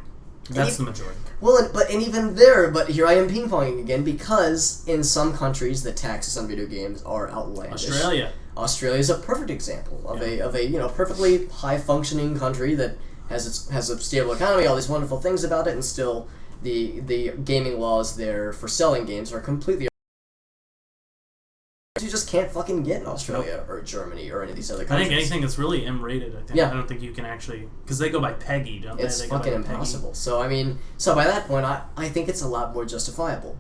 That's the majority. Well, but even there, but here I am ping-ponging again, because in some countries the taxes on video games are outlandish. Australia is a perfect example of a perfectly high-functioning country that has a stable economy, all these wonderful things about it, and still the gaming laws there for selling games are completely. You just can't fucking get in Australia or Germany or any of these other countries. I think anything that's really M-rated, I don't think you can actually, because they go by PEGI, don't they? It's fucking impossible. PEGI. So by that point, I think it's a lot more justifiable.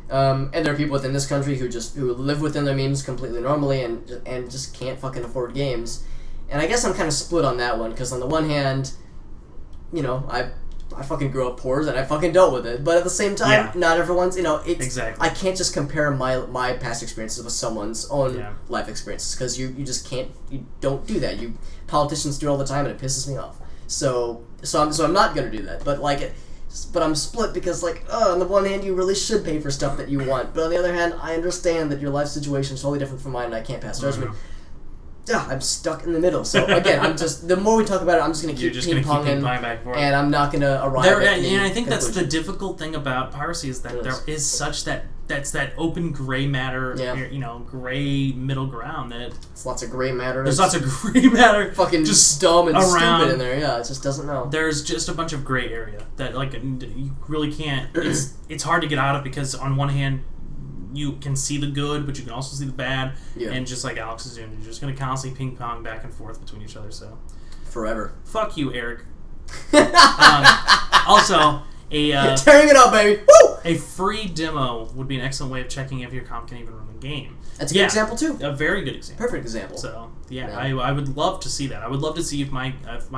And there are people within this country who live within their means completely normally and just can't fucking afford games. And I guess I'm kind of split on that one, because on the one hand, I fucking grew up poor and I fucking dealt with it. But at the same time, not everyone's, exactly. I can't just compare my past experiences with someone's own life experiences, because you just can't, you don't do that. Politicians do it all the time and it pisses me off. So I'm not going to do that. But but I'm split, because on the one hand you really should pay for stuff that you want, but on the other hand I understand that your life situation is totally different from mine and I can't pass judgment. I'm stuck in the middle. So again, the more we talk about it, I'm just going to keep ping-ponging, back and forth. And I'm not going to arrive at any And I think that's conclusion. the difficult thing about piracy, is that there is such that's that open gray matter, gray middle ground that it's lots of gray matter. There's lots of gray matter, fucking just dumb and stupid in there. Yeah, it just doesn't know. There's just a bunch of gray area that you really can't. It's hard to get out of, because on one hand, you can see the good, but you can also see the bad. Yeah. And just like Alex is doing, you're just going to constantly ping-pong back and forth between each other. So forever. Fuck you, Eric. Also, tearing it up, baby. Woo! A free demo would be an excellent way of checking if your comp can even run the game. That's a good example, too. A very good example. Perfect example. So, I would love to see that. I would love to see if my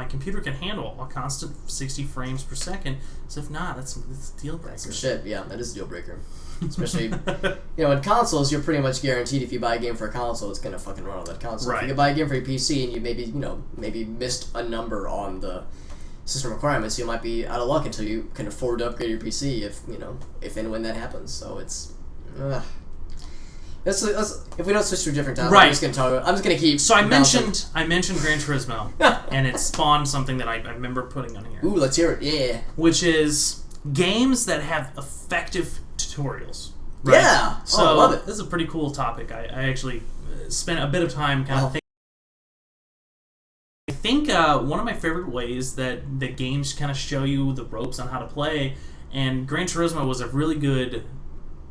computer can handle a constant 60 frames per second. So if not, that's a deal breaker. That's some shit. Yeah, that is a deal breaker. Especially, in consoles, you're pretty much guaranteed if you buy a game for a console, it's gonna fucking run on that console. Right. If you buy a game for your PC and you maybe missed a number on the system requirements, you might be out of luck until you can afford to upgrade your PC if and when that happens. So it's. Let's, if we don't switch to a different topic, I'm just gonna keep. So I mentioned Gran Turismo, and it spawned something that I remember putting on here. Ooh, let's hear it. Yeah. Which is games that have effective tutorials. Right? Yeah. So I love it. This is a pretty cool topic. I actually spent a bit of time kind of thinking. I think one of my favorite ways that the games kind of show you the ropes on how to play, and Gran Turismo was a really good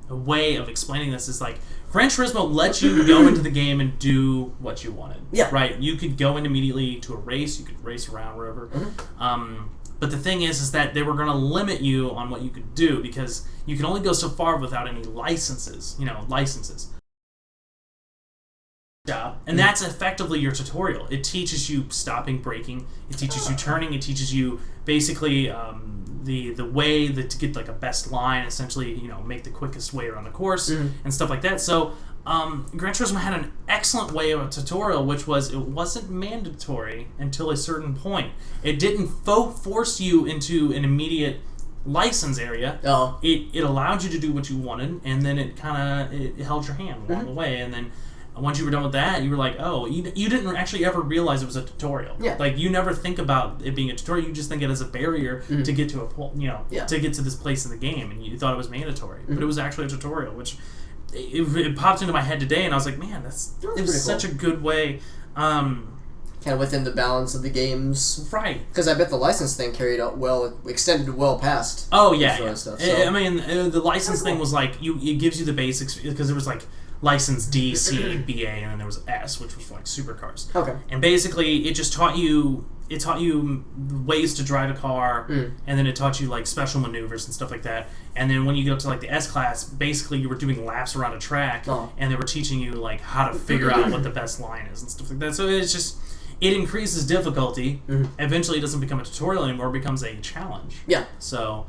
way of explaining this, is like Gran Turismo lets you go into the game and do what you wanted. Yeah. Right? You could go in immediately to a race, you could race around wherever. Mm-hmm. But the thing is that they were going to limit you on what you could do, because you can only go so far without any licenses. And that's effectively your tutorial. It teaches you stopping, braking. It teaches you turning. It teaches you basically the way that to get like a best line, essentially, make the quickest way around the course and stuff like that. So Gran Turismo had an excellent way of a tutorial, which was it wasn't mandatory until a certain point. It didn't force you into an immediate license area. Oh. It allowed you to do what you wanted, and then it held your hand along the way, and then once you were done with that, you were like, oh, you didn't actually ever realize it was a tutorial. Yeah. Like, you never think about it being a tutorial. You just think it as a barrier to get to to get to this place in the game, and you thought it was mandatory. But it was actually a tutorial, which it popped into my head today, and I was like, man, it was such a good way. Kind of within the balance of the games. Right. Because I bet the license thing carried out extended well past. Oh, yeah. Sort of stuff, so. I mean, the license thing was like, it gives you the basics, because there was like, license D, C, BA, and then there was S, which was for like supercars. Okay. And basically, it just taught you ways to drive a car, and then it taught you like special maneuvers and stuff like that. And then when you get up to like the S class, basically you were doing laps around a track, and they were teaching you like how to figure out what the best line is and stuff like that. So it increases difficulty. Eventually, it doesn't become a tutorial anymore; it becomes a challenge. Yeah. So.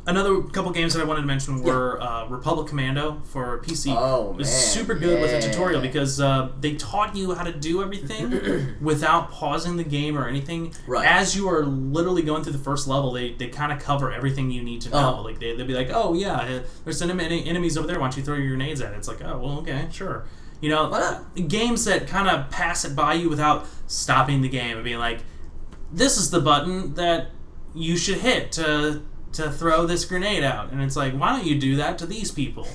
Another couple games that I wanted to mention were Republic Commando for PC. Oh, man. It was super good with a tutorial because they taught you how to do everything without pausing the game or anything. Right. As you are literally going through the first level, they kind of cover everything you need to know. Like they'll be like, oh yeah, there's enemies over there. Why don't you throw your grenades at it? It's like, oh well, okay, sure. Games that kind of pass it by you without stopping the game and being like, this is the button that you should hit to throw this grenade out. And it's like, why don't you do that to these people?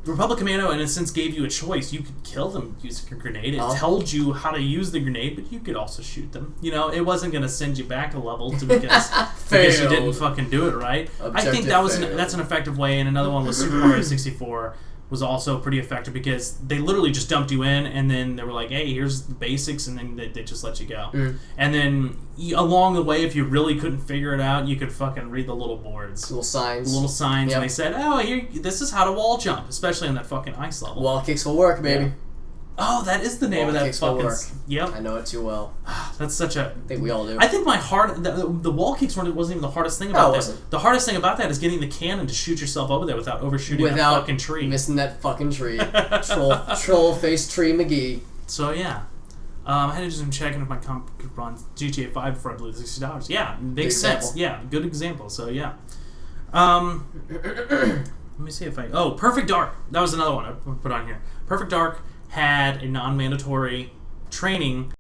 Republic Commando, in a sense, gave you a choice. You could kill them using a grenade. It told you how to use the grenade, but you could also shoot them. It wasn't going to send you back a level because you didn't fucking do it right. I think that's an effective way. And another one was Super Mario 64 was also pretty effective because they literally just dumped you in, and then they were like, hey, here's the basics, and then they just let you go. And then along the way, if you really couldn't figure it out, you could fucking read the little boards. Little signs. Yep. And they said, oh, this is how to wall jump, especially on that fucking ice level. Wall kicks will work, baby. Yeah. Oh, that is the name of that fucking... Yep. I know it too well. That's such a... I think we all do. I think the wall kicks wasn't even the hardest thing about that. Wasn't. The hardest thing about that is getting the cannon to shoot yourself over there without overshooting that fucking tree. Missing that fucking tree. Troll face tree McGee. So, yeah. I had to do some checking if my comp could run GTA 5 before I blew the $60. Yeah, makes sense. Yeah, good example. So, yeah. Let me see if I... Oh, Perfect Dark. That was another one I put on here. Perfect Dark had a non-mandatory training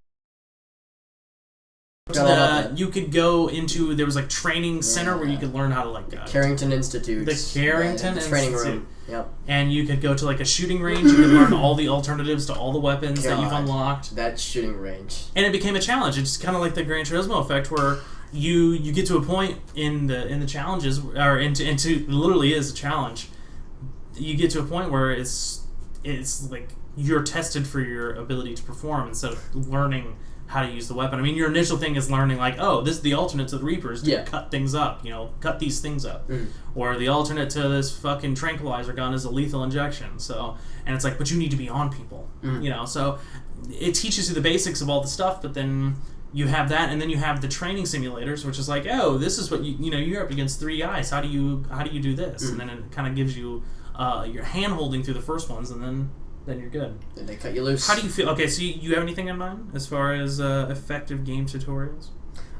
that you could go into. There was like training center where you could learn how to like Carrington Institute. The Carrington Institute. Training room. Yep. And you could go to like a shooting range. You could learn all the alternatives to all the weapons that you've unlocked. That shooting range. And it became a challenge. It's kind of like the Gran Turismo effect where you get to a point in the challenges, or into literally is a challenge. You get to a point where it's like you're tested for your ability to perform instead of learning how to use the weapon. I mean, your initial thing is learning like, oh, this is the alternate to the Reapers to cut things up, cut these things up. Or the alternate to this fucking tranquilizer gun is a lethal injection. So, and it's like, but you need to be on people, so it teaches you the basics of all the stuff, but then you have that, and then you have the training simulators, which is like, oh, this is what you're up against 3 guys. How do you do this? And then it kind of gives you your hand holding through the first ones, and then you're good. Then they cut you loose. How do you feel? Okay, so you have anything in mind as far as effective game tutorials?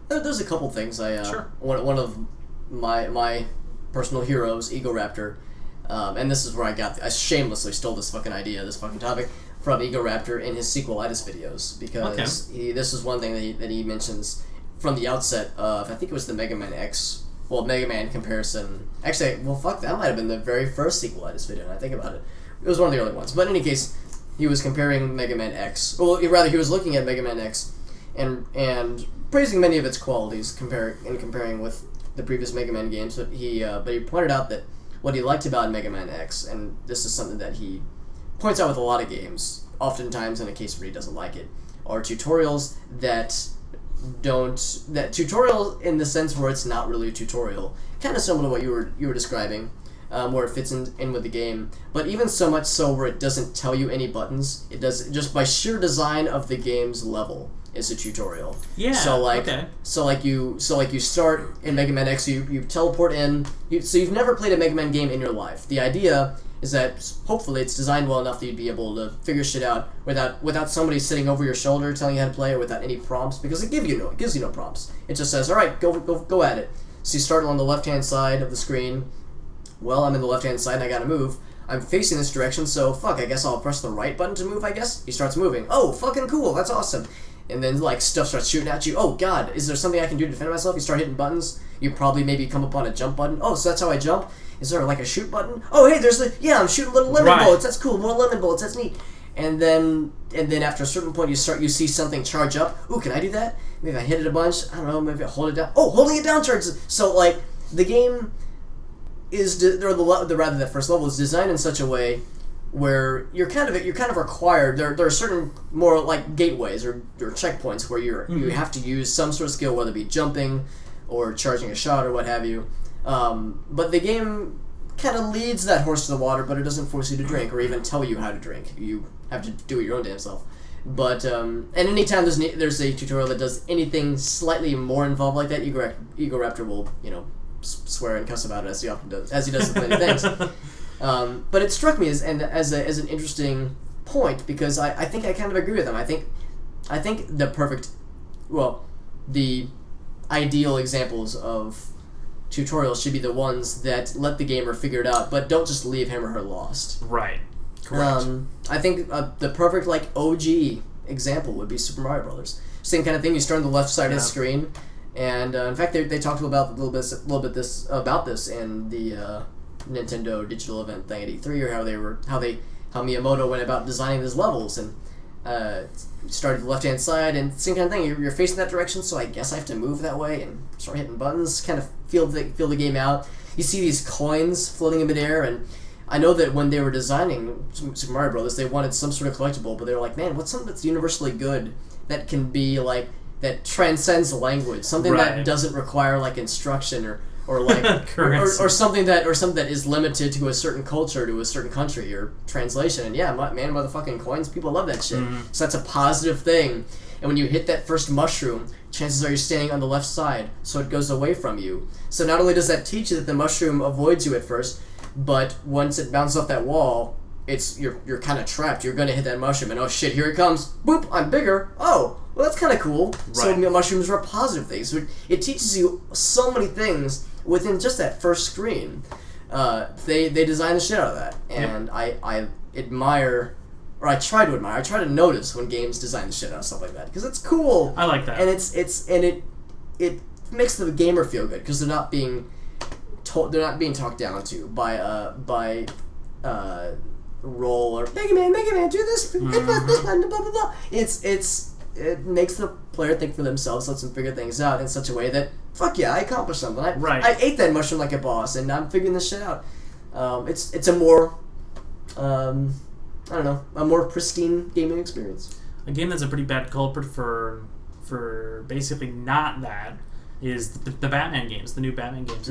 There's a couple things. Sure. One of my personal heroes, Ego Raptor, and this is where I shamelessly stole this fucking idea, this fucking topic, from Ego Raptor in his sequelitis videos, because this is one thing that he mentions from the outset of, I think it was the Mega Man X, Mega Man comparison. Actually, that might have been the very first sequelitis video, and I think about it. It was one of the early ones. But in any case, he was comparing Mega Man X. Well, rather, he was looking at Mega Man X and praising many of its qualities, comparing with the previous Mega Man games. But he pointed out that what he liked about Mega Man X, and this is something that he points out with a lot of games, oftentimes in a case where he doesn't like it, are tutorials that tutorial in the sense where it's not really a tutorial, kind of similar to what you were describing. Where it fits in with the game, but even so much so where it doesn't tell you any buttons. It does just by sheer design of the game's level. is a tutorial. Yeah. So like, okay. so you start in Mega Man X. You teleport in. So you've never played a Mega Man game in your life. The idea is that hopefully it's designed well enough that you'd be able to figure shit out without somebody sitting over your shoulder telling you how to play, or without any prompts, because it gives you no prompts. It just says, all right, go at it. So you start on the left hand side of the screen. Well, I'm in the left hand side and I gotta move. I'm facing this direction, so fuck, I guess I'll press the right button to move, I guess? He starts moving. Oh, fucking cool, that's awesome. And then, like, stuff starts shooting at you. Oh, God, is there something I can do to defend myself? You start hitting buttons. You probably maybe come up on a jump button. Oh, so that's how I jump? Is there, like, a shoot button? Oh, hey, I'm shooting little lemon bullets. That's cool, more lemon bullets, that's neat. And then after a certain point, you see something charge up. Ooh, can I do that? Maybe I hit it a bunch. I don't know, maybe I hold it down. Oh, holding it down charges. So, like, the game is, rather that first level is designed in such a way where you're kind of required. There are certain more like gateways or checkpoints where you have to use some sort of skill, whether it be jumping or charging a shot or what have you. But the game kind of leads that horse to the water, but it doesn't force you to drink or even tell you how to drink. You have to do it your own damn self. But and anytime there's a tutorial that does anything slightly more involved like that, Ego Raptor will swear and cuss about it as he often does, as he does with many things. But it struck me as an interesting point, because I think I kind of agree with him. I think the ideal examples of tutorials should be the ones that let the gamer figure it out, but don't just leave him or her lost. Right. Correct. I think the perfect OG example would be Super Mario Brothers. Same kind of thing. You start on the left side of the screen, and in fact they talked about a little bit about this in the Nintendo digital event thing at E3, or how Miyamoto went about designing these levels, and started the left hand side, and same kind of thing. You're facing that direction, so I guess I have to move that way and start hitting buttons, kind of feel the game out. You see these coins floating in midair, and I know that when they were designing Super Mario Brothers, they wanted some sort of collectible, but they were like, man, what's something that's universally good that can be like that transcends language, something that doesn't require like instruction or like or something that is limited to a certain culture, to a certain country, or translation. And motherfucking coins, people love that shit. So that's a positive thing. And when you hit that first mushroom, chances are you're standing on the left side, so it goes away from you. So not only does that teach you that the mushroom avoids you at first, but once it bounces off that wall, you're kind of trapped. You're gonna hit that mushroom, and oh shit, here it comes. Boop! I'm bigger. Oh, well, that's kind of cool. Right. So mushrooms are a positive thing. So it teaches you so many things within just that first screen. They design the shit out of that, and I admire, or I try to admire. I try to notice when games design the shit out of stuff like that, because it's cool. I like that, and it makes the gamer feel good, because they're not being talked down to by roll or Mega Man, do this, hit this button, blah blah blah. It makes the player think for themselves, lets them figure things out in such a way that, fuck yeah, I accomplished something. I ate that mushroom like a boss, and I'm figuring this shit out. It's a more, I don't know, a more pristine gaming experience. A game that's a pretty bad culprit for basically not that is the Batman games, the new Batman games.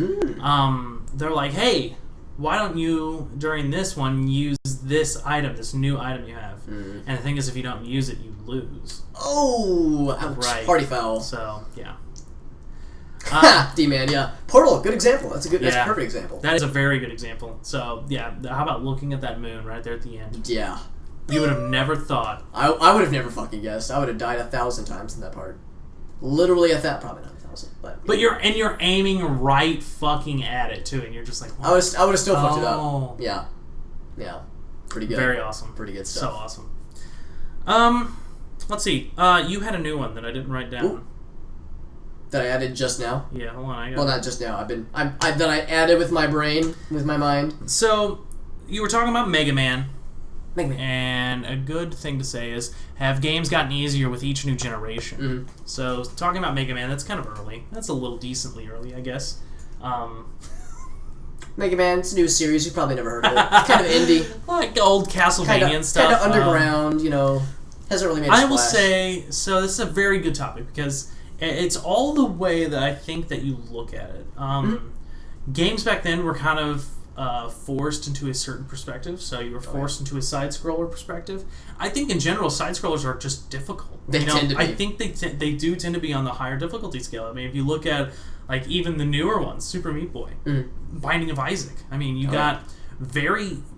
They're like, hey, why don't you, during this one, use this new item you have? And the thing is, if you don't use it, you lose. Oh, ouch. Party foul. So, yeah. D-Man, yeah. Portal, good example. That's a perfect example. That is a very good example. So, yeah, how about looking at that moon right there at the end? Yeah. You would have never thought. I would have never fucking guessed. I would have died 1,000 times in that part. Literally probably not 1,000. But you're aiming right fucking at it, too, and you're just like, what? I would have still fucked it up. Yeah. Yeah. Pretty good. Very awesome. Pretty good stuff. So awesome. Let's see. You had a new one that I didn't write down. Ooh. That I added just now? Yeah, hold on. Well, not just now. That I added with my brain, with my mind. So, you were talking about Mega Man. And a good thing to say is, have games gotten easier with each new generation? So, talking about Mega Man, that's kind of early. That's a little decently early, I guess. Mega Man, it's a new series. You've probably never heard of it. It's kind of indie. Like old Castlevania and stuff. Kind of underground, hasn't really made a splash. I will say, so this is a very good topic, because it's all the way that I think that you look at it. Games back then were kind of forced into a certain perspective, so you were forced into a side-scroller perspective. I think in general, side-scrollers are just difficult. They tend to be. I think they do tend to be on the higher difficulty scale. I mean, if you look at like even the newer ones, Super Meat Boy, Binding of Isaac. I mean, you got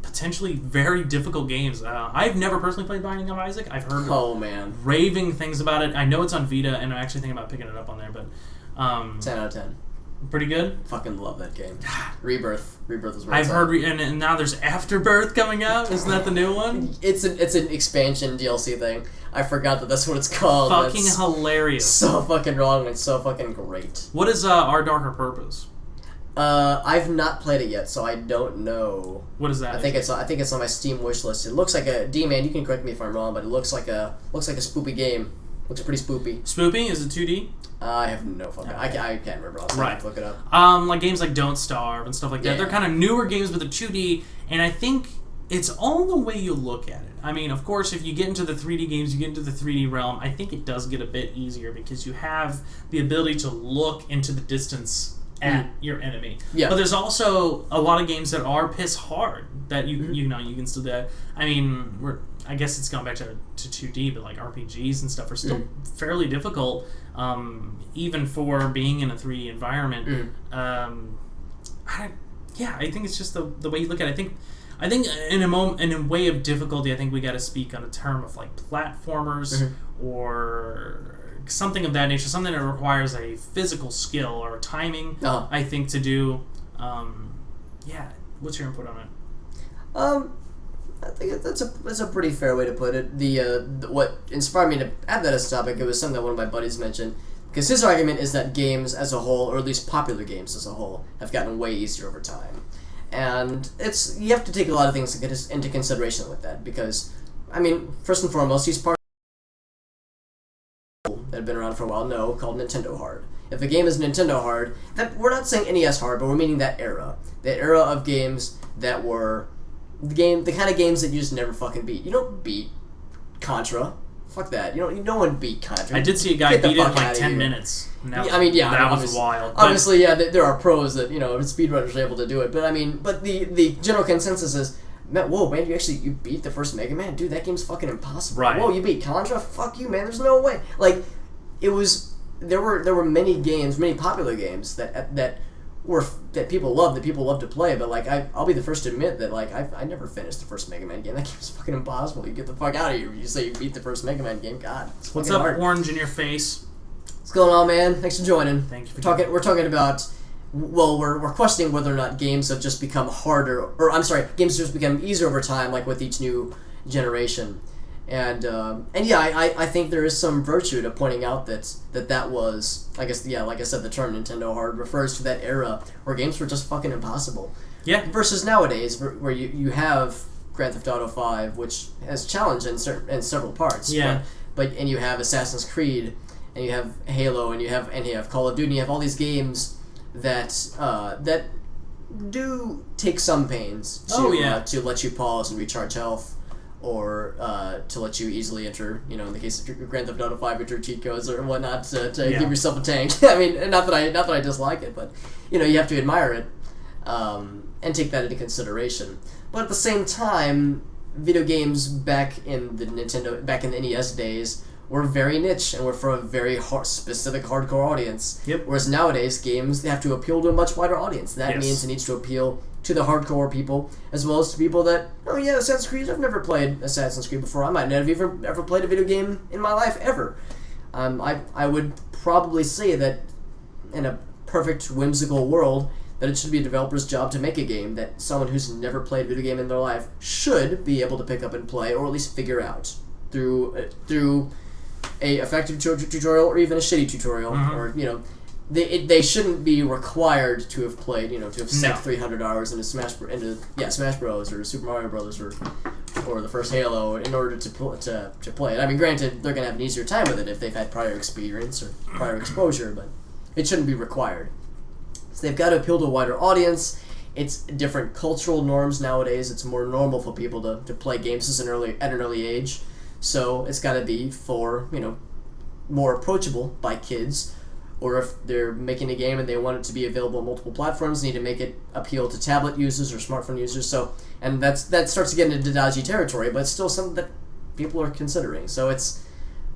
potentially very difficult games. I've never personally played Binding of Isaac. I've heard raving things about it. I know it's on Vita, and I'm actually thinking about picking it up on there. But 10 out of 10. Pretty good. Fucking love that game. Rebirth was. I've heard, and now there's Afterbirth coming out. Isn't that the new one? It's an expansion DLC thing. I forgot that's what it's called. Fucking hilarious. So fucking wrong and so fucking great. What is Our Darker Purpose? I've not played it yet, so I don't know. What is that? I think it's on my Steam wish list. It looks like a D-Man. You can correct me if I'm wrong, but it looks like a spoopy game. Looks pretty spoopy. Spoopy? Is it 2D? I have no fucking. I can't remember. I'll have to look it up. Like games like Don't Starve and stuff like that. They're kind of newer games with a 2D, and I think it's all the way you look at it. I mean, of course, if you get into the 3D games, you get into the 3D realm. I think it does get a bit easier because you have the ability to look into the distance at your enemy. Yeah. But there's also a lot of games that are piss hard that you can still do. I mean, I guess it's gone back to 2D, but like RPGs and stuff are still fairly difficult, even for being in a 3D environment. I think it's just the way you look at it. I think in a way of difficulty, I think we got to speak on a term of like platformers or something of that nature, something that requires a physical skill or timing. I think to do. What's your input on it? I think that's a pretty fair way to put it. What inspired me to add that as a topic, it was something that one of my buddies mentioned, because his argument is that games as a whole, or at least popular games as a whole, have gotten way easier over time. And you have to take a lot of things into consideration with that, because, I mean, first and foremost, he's part of that have been around for a while, called Nintendo Hard. If a game is Nintendo Hard, we're not saying NES Hard, but we're meaning that era of games that were the kind of games that you just never fucking beat. You don't beat Contra. Fuck that. No one beat Contra. I did see a guy beat it in like 10 minutes. That was wild. Obviously, there are pros that, speedrunners are able to do it. But the general consensus is, whoa, man, you beat the first Mega Man? Dude, that game's fucking impossible. Right. Whoa, you beat Contra? Fuck you, man. There's no way. Like, there were many popular games that people love to play, but like I'll be the first to admit that like I never finished the first Mega Man game. That game's fucking impossible. You get the fuck out of here. You say you beat the first Mega Man game. God, what's up, hard. Orange in your face? What's going on, man? Thanks for joining. Thank you. We're talking about. Well, we're questioning whether or not games have just become harder, games have just become easier over time, like with each new generation. And I think there is some virtue to pointing out that was, I guess, like I said, the term Nintendo Hard refers to that era where games were just fucking impossible. Yeah. Versus nowadays, where you have Grand Theft Auto 5, which has challenged in several parts. Yeah. And you have Assassin's Creed, and you have Halo, and you have Call of Duty. And you have all these games that do take some pains to let you pause and recharge health. Or to let you easily enter, in the case of Grand Theft Auto 5, enter cheat codes or whatnot to give yourself a tank. I mean, not that I dislike it, but you have to admire it and take that into consideration. But at the same time, video games back in the NES days were very niche and were for a very specific hardcore audience. Yep. Whereas nowadays, games have to appeal to a much wider audience. That means it needs to appeal to the hardcore people, as well as to people that, Assassin's Creed, I've never played Assassin's Creed before. I might not have ever played a video game in my life, ever. I would probably say that in a perfect, whimsical world, that it should be a developer's job to make a game that someone who's never played a video game in their life should be able to pick up and play, or at least figure out through a effective tutorial or even a shitty tutorial, or, They shouldn't be required to have played, to have sunk 300 hours into Smash Bros. Or Super Mario Bros. or the first Halo in order to play it. I mean, granted, they're gonna have an easier time with it if they've had prior experience or prior exposure, but it shouldn't be required. So they've got to appeal to a wider audience. It's different cultural norms nowadays. It's more normal for people to play games at an early age, so it's got to be for more approachable by kids. or if they're making a game and they want it to be available on multiple platforms, they need to make it appeal to tablet users or smartphone users. So, and that starts to get into dodgy territory, but it's still something that people are considering. So it's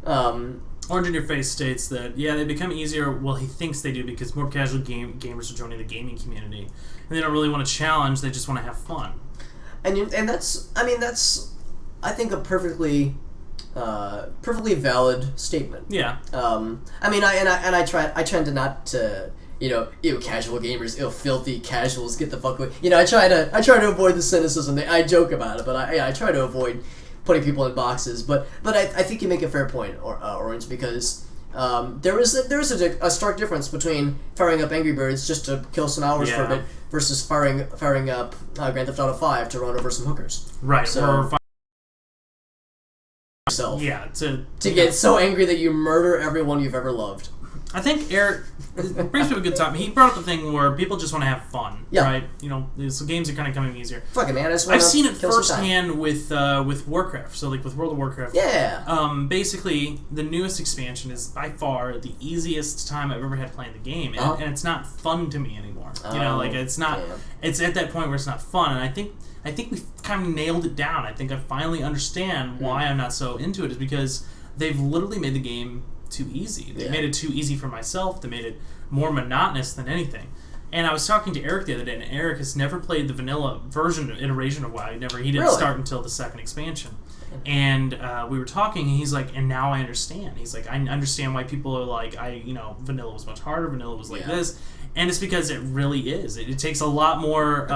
Orange in Your Face states that they become easier. Well, he thinks they do because more casual gamers are joining the gaming community, and they don't really want to challenge; they just want to have fun. And that's I think a perfectly valid statement. Yeah. I try to not to casual gamers, filthy casuals, get the fuck away. I try to avoid the cynicism. I joke about it, but I try to avoid putting people in boxes. But I think you make a fair point, Orange, because there is a stark difference between firing up Angry Birds just to kill some hours for a bit versus firing up Grand Theft Auto 5 to run over some hookers. Right. So, yourself. Yeah. To get so angry that you murder everyone you've ever loved. I think Eric brings me a good time. He brought up the thing where people just want to have fun, right? So games are kind of coming easier. Fuck it, man. I've seen it firsthand with Warcraft. So like with World of Warcraft. Yeah. Basically, the newest expansion is by far the easiest time I've ever had playing the game, and it's not fun to me anymore. It's not. Yeah. It's at that point where it's not fun, and I think we've kind of nailed it down. I think I finally understand why I'm not so into it is because they've literally made the game too easy. They made it too easy for myself. They made it more monotonous than anything. And I was talking to Eric the other day, and Eric has never played the vanilla iteration of WoW. He didn't start until the second expansion. And we were talking, and he's like, and now I understand. He's like, I understand why people are like, vanilla was much harder, vanilla was like this. And it's because it really is. It takes a lot more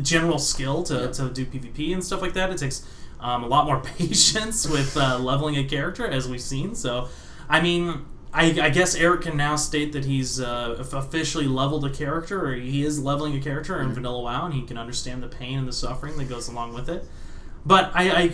general skill to do PvP and stuff like that. It takes a lot more patience with leveling a character, as we've seen. So, I guess Eric can now state that he's officially leveled a character, or he is leveling a character in Vanilla WoW, and he can understand the pain and the suffering that goes along with it. But, I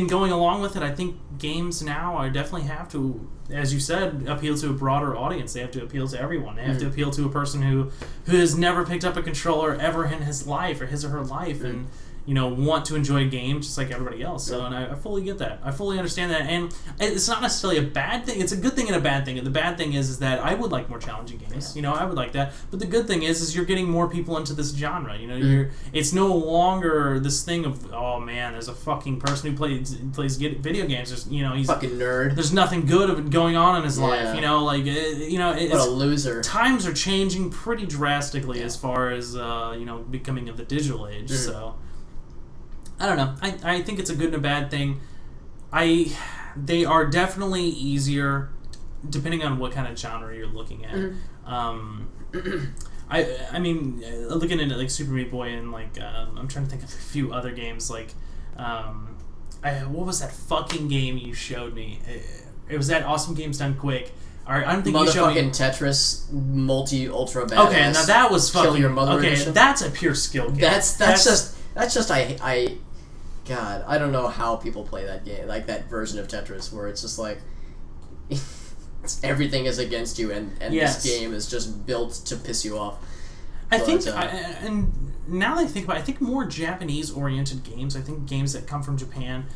going along with it, I think games now are definitely have to, as you said, appeal to a broader audience. They have to appeal to everyone. They have to appeal to a person who has never picked up a controller ever in his life, or his or her life, and want to enjoy games just like everybody else. So, and I fully get that. I fully understand that. And it's not necessarily a bad thing. It's a good thing and a bad thing. And the bad thing is that I would like more challenging games. I would like that. But the good thing is you're getting more people into this genre. It's no longer this thing of, oh man, there's a fucking person who plays video games. There's, he's fucking nerd. There's nothing good of it going on in his life. What a loser. Times are changing pretty drastically as far as becoming of the digital age. So. I don't know. I think it's a good and a bad thing. They are definitely easier, depending on what kind of genre you're looking at. Looking into like Super Meat Boy and like I'm trying to think of a few other games like what was that fucking game you showed me? It was that Awesome Games Done Quick. I don't think you showed me Tetris multi-ultra badass. Okay, now that was fucking Kill Your Mother edition. That's a pure skill game. That's just God, I don't know how people play that game, like that version of Tetris, where it's just like everything is against you, and this game is just built to piss you off. And now that I think about it, I think more Japanese-oriented games, I think games that come from Japan,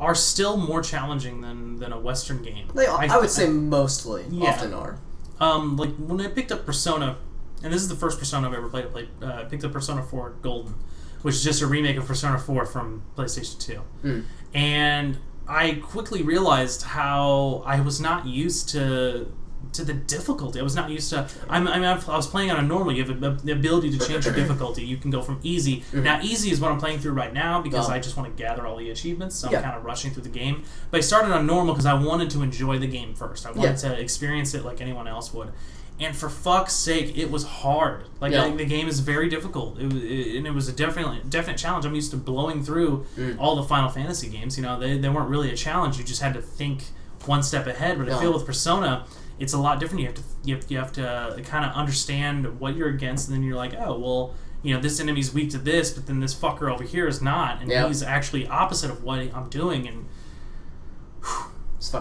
are still more challenging than a Western game. I would say mostly often are. Like when I picked up Persona, and this is the first Persona I've ever played. I picked up Persona 4 Golden, which is just a remake of Persona 4 from PlayStation 2. And I quickly realized how I was not used to the difficulty. I was not used to... I was playing on a normal. You have the ability to change your difficulty. You can go from easy. Now, easy is what I'm playing through right now because I just want to gather all the achievements, so I'm kind of rushing through the game. But I started on normal because I wanted to enjoy the game first. I wanted to experience it like anyone else would. And for fuck's sake, it was hard. The game is very difficult. It was a definite challenge. I'm used to blowing through all the Final Fantasy games. They weren't really a challenge. You just had to think one step ahead. But I feel with Persona, it's a lot different. You have to kind of understand what you're against, and then you're like, oh well, this enemy's weak to this, but then this fucker over here is not, and he's actually opposite of what I'm doing, and.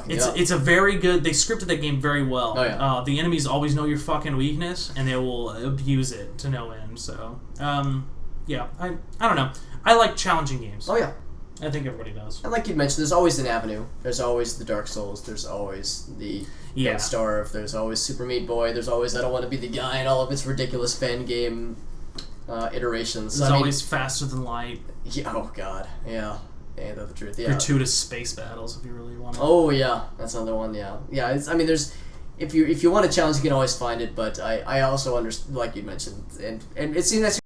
It's a very good... They scripted that game very well. Oh, yeah. The enemies always know your fucking weakness, and they will abuse it to no end. So, I don't know. I like challenging games. Oh, yeah. I think everybody does. And like you mentioned, there's always an avenue. There's always the Dark Souls. There's always the Don't Starve. There's always Super Meat Boy. There's always I Don't Want to Be the Guy and all of its ridiculous fan game iterations. There's always Faster Than Light. Yeah, oh god, yeah. Yeah, that's the truth. Yeah. Gratuitous space battles if you really want to. Oh yeah, that's another one. Yeah, yeah. There's if you want a challenge, you can always find it. But I also understand, like you mentioned, and it seems that's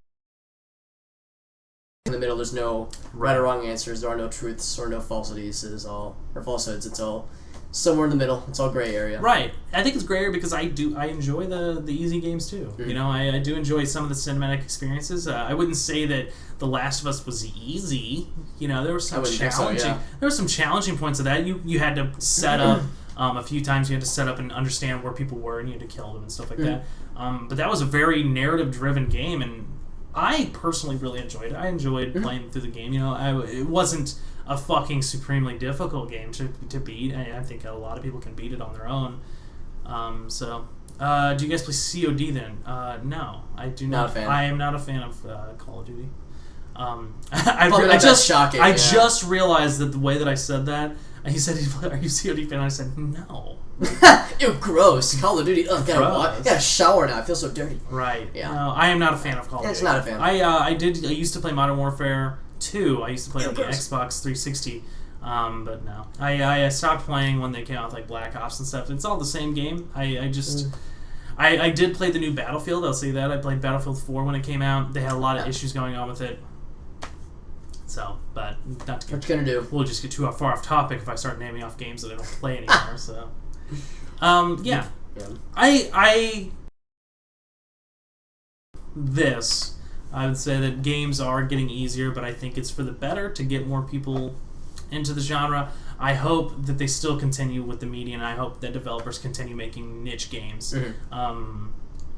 in the middle. There's no right or wrong answers. There are no truths or no falsities. It is all or falsehoods. It's all somewhere in the middle. It's all gray area. Right. I think it's gray area because I enjoy the easy games too. Mm-hmm. You know, I do enjoy some of the cinematic experiences. I wouldn't say that The Last of Us was easy. You know, there were some challenging. There were some challenging points of that. You had to set up a few times. You had to set up and understand where people were, and you had to kill them and stuff like that. But that was a very narrative-driven game, and I personally really enjoyed it. I enjoyed playing through the game. You know, it wasn't a fucking supremely difficult game to beat. I think a lot of people can beat it on their own. Do you guys play COD then? No, I do not. Not a fan. I am not a fan of Call of Duty. Shocking. I just realized that the way that I said that, he said, "Are you a COD fan?" I said, "No." Ew, gross. Call of Duty. Oh, gotta shower now. I feel so dirty. Right. Yeah. No, I am not a fan of Call of Duty. It's not a fan. I used to play Modern Warfare 2. I used to play on the Xbox 360. But no. I stopped playing when they came out with like Black Ops and stuff. It's all the same game. I did play the new Battlefield. I'll say that. I played Battlefield 4 when it came out. They had a lot of issues going on with it. So, but not to get, what you gonna do? We'll just get too far off topic if I start naming off games that I don't play anymore. So, yeah. I would say that games are getting easier, but I think it's for the better to get more people into the genre. I hope that they still continue with the media, and I hope that developers continue making niche games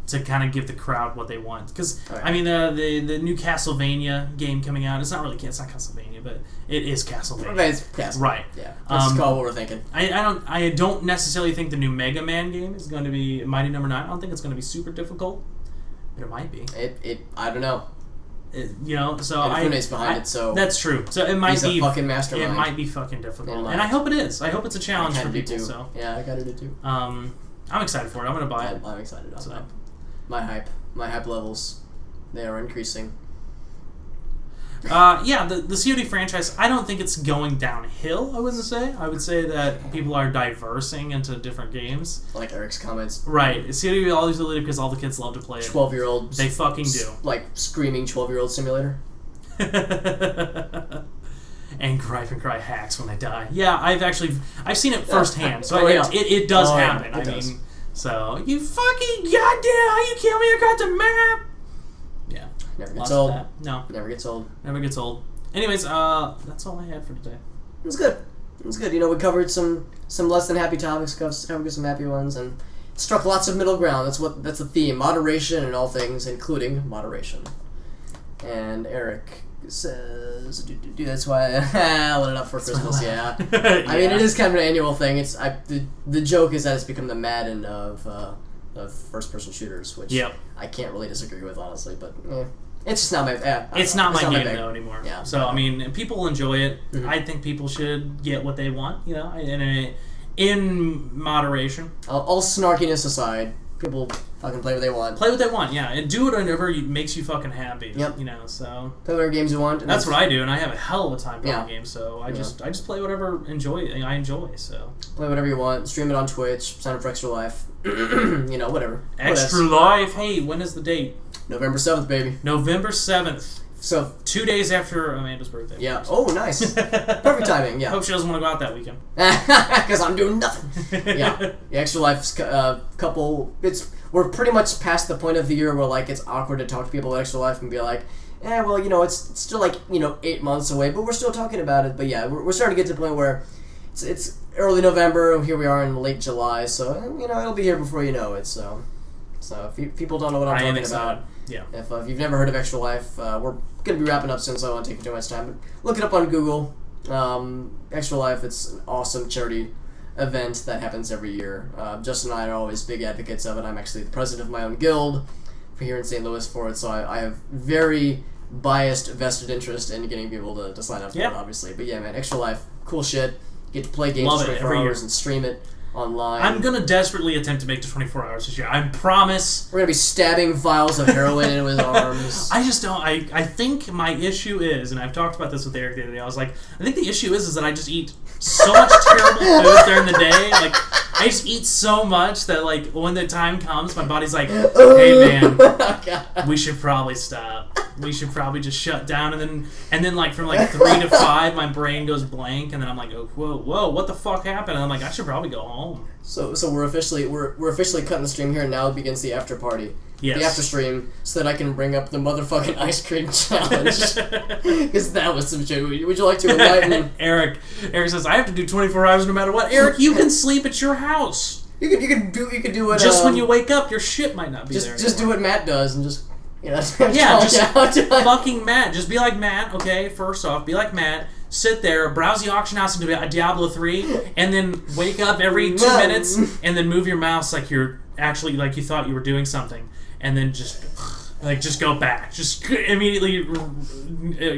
to kind of give the crowd what they want. Because I mean, the new Castlevania game coming out, it's not Castlevania, but it is Castlevania. It's Castlevania. Right. Yeah. Let's call what we're thinking. I don't necessarily think the new Mega Man game is going to be Mighty Number 9. I don't think it's going to be super difficult, but it might be. I don't know. So Fune's behind it, so that's true. So it might be a fucking mastermind. It might be fucking difficult, and I hope it is. I hope it's a challenge for people. So yeah, I gotta do too. I'm excited for it. I'm gonna buy it. I'm excited. My hype levels, they are increasing. The COD franchise, I don't think it's going downhill. I wouldn't say. I would say that people are diversing into different games. Like Eric's comments. Right. COD always related because all the kids love to play it. 12-year-old. They fucking do. Like screaming 12-year-old simulator. And gripe and cry hacks when they die. Yeah, I've seen it firsthand, so it does happen. It does. Mean, so you fucking goddamn, you kill me across the map. Yeah. Never gets old. No. Never gets old. Never gets old. Anyways, that's all I had for today. It was good. You know, we covered some less than happy topics, covered some happy ones, and struck lots of middle ground. That's the theme: moderation in all things, including moderation. And Eric says, that's why I lit it up for Christmas. Yeah. I mean, it is kind of an annual thing. The joke is that it's become the Madden of first-person shooters, which I can't really disagree with, honestly. But it's just not my. It's not my game though anymore. Yeah. So I mean, people enjoy it. Mm-hmm. I think people should get what they want. You know, in moderation. All snarkiness aside, people fucking play what they want. Play what they want, yeah, and do it whenever makes you fucking happy. Yep. You know, so play whatever games you want. And that's what I do, and I have a hell of a time playing games. So I just play whatever I enjoy. So play whatever you want. Stream it on Twitch. Sign up for Extra Life. You know, whatever. Extra Life. Hey, when is the date? November 7th, baby. November 7th. So 2 days after Amanda's birthday. Yeah. Oh, nice. Perfect timing. Yeah. Hope she doesn't want to go out that weekend. Because I'm doing nothing. Yeah. The Extra Life's couple. We're pretty much past the point of the year where like it's awkward to talk to people at Extra Life and be like, well, you know, it's still like 8 months away, but we're still talking about it. But yeah, we're starting to get to the point where it's early November, and here we are in late July. So it'll be here before you know it. So if people don't know what I'm talking about. Yeah. If you've never heard of Extra Life, we're going to be wrapping up soon, so I won't take too much time. But look it up on Google. Extra Life, it's an awesome charity event that happens every year. Justin and I are always big advocates of it. I'm actually the president of my own guild here in St. Louis for it, so I have very biased vested interest in getting people to sign up for it, obviously. But yeah, man, Extra Life, cool shit. Get to play games for 24 hours and stream it online. I'm gonna desperately attempt to make to 24 hours this year. I promise. We're gonna be stabbing vials of heroin into his arms. I just don't. I think my issue is, and I've talked about this with Eric the other day. I was like, I think the issue is that I just eat so much terrible food during the day. Like, I just eat so much that like when the time comes, my body's like, hey man, we should probably stop. We should probably just shut down, and then like from like 3 to 5, my brain goes blank, and then I'm like, oh, whoa, what the fuck happened? And I'm like, I should probably go home. So we're officially cutting the stream here, and now begins the after party. Yes. The after stream, so that I can bring up the motherfucking ice cream challenge. Because that was some shit. Would you like to enlighten Eric says I have to do 24 hours no matter what. Eric, you can sleep at your house. You could do what just when you wake up, your shit might not be there. Just do what Matt does and just. Fucking Matt. Just be like Matt, okay? First off, be like Matt. Sit there, browse the auction house into Diablo 3, and then wake up every 2 minutes, and then move your mouse like you're actually like you thought you were doing something, and then just go back. Just immediately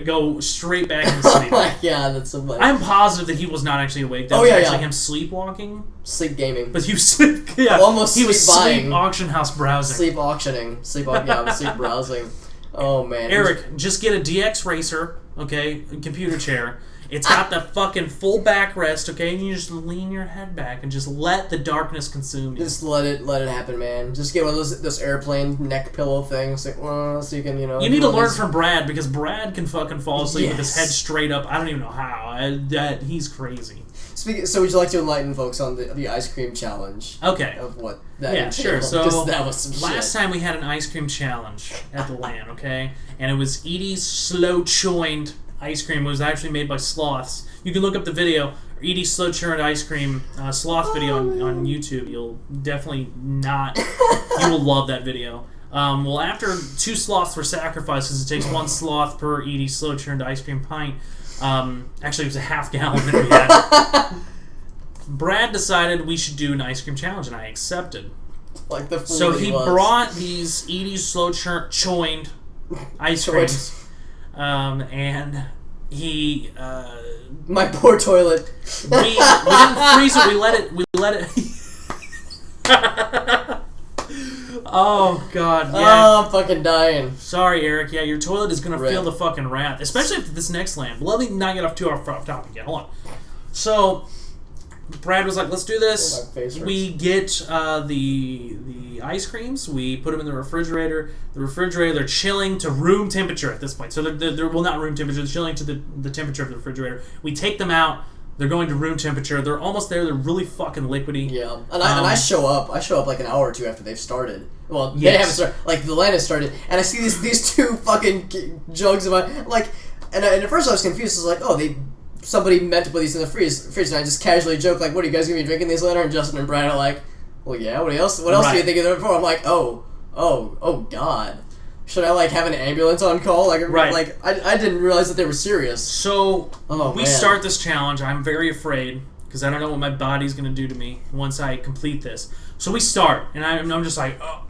go straight back to sleep. Oh my god, that's so funny. I'm positive that he was not actually awake. That was actually him sleepwalking. Sleep gaming. But he was sleep. Yeah, almost he was buying. Sleep auction house browsing. Sleep auctioning. Sleep browsing. Oh man. Eric, just get a DX Racer, okay? A computer chair. It's got the fucking full backrest, okay? And you just lean your head back and just let the darkness consume you. Just let it happen, man. Just get one of those airplane neck pillow things, so you can, You need to learn from Brad, because Brad can fucking fall asleep with his head straight up. I don't even know how. He's crazy. So would you like to enlighten folks on the ice cream challenge? Okay. Of what that entailed? Sure. So that was some last time we had an ice cream challenge at the LAN, okay? And it was E.Y.E's slow churned ice cream. It was actually made by sloths. You can look up the video, E.Y.E slow churned ice cream sloth video on YouTube. You'll definitely you will love that video. Well, after 2 sloths were sacrificed, because it takes 1 sloth per E.Y.E slow churned ice cream pint. Actually, it was a half gallon that we had. Brad decided we should do an ice cream challenge, and I accepted. Like the fool so he brought these E.Y.E slow churned ice creams, and he. My poor toilet. We didn't freeze it. We let it. Oh god, yeah. Oh, I'm fucking dying. Sorry, Eric. Yeah, your toilet is gonna feel the fucking wrath, especially after this next LAN. Let me not get off topic yet. Hold on. So, Brad was like, "Let's do this." We get the ice creams. We put them in the refrigerator. They're chilling to room temperature at this point. So they're well, not room temperature. They're chilling to the temperature of the refrigerator. We take them out. They're going to room temperature. They're almost there. They're really fucking liquidy. Yeah, and I show up. I show up like an hour or 2 after they've started. Well, they haven't started. Like the LAN has started, and I see these 2 fucking jugs of my and at first I was confused. I was like, oh, somebody meant to put these in the fridge, and I just casually joke like, what are you guys gonna be drinking these later? And Justin and Brad are like, well, yeah. What else do you think they're for? I'm like, oh god. Should I have an ambulance on call? I didn't realize that they were serious. So we start this challenge. I'm very afraid because I don't know what my body's gonna do to me once I complete this. So we start, and I'm just like, oh.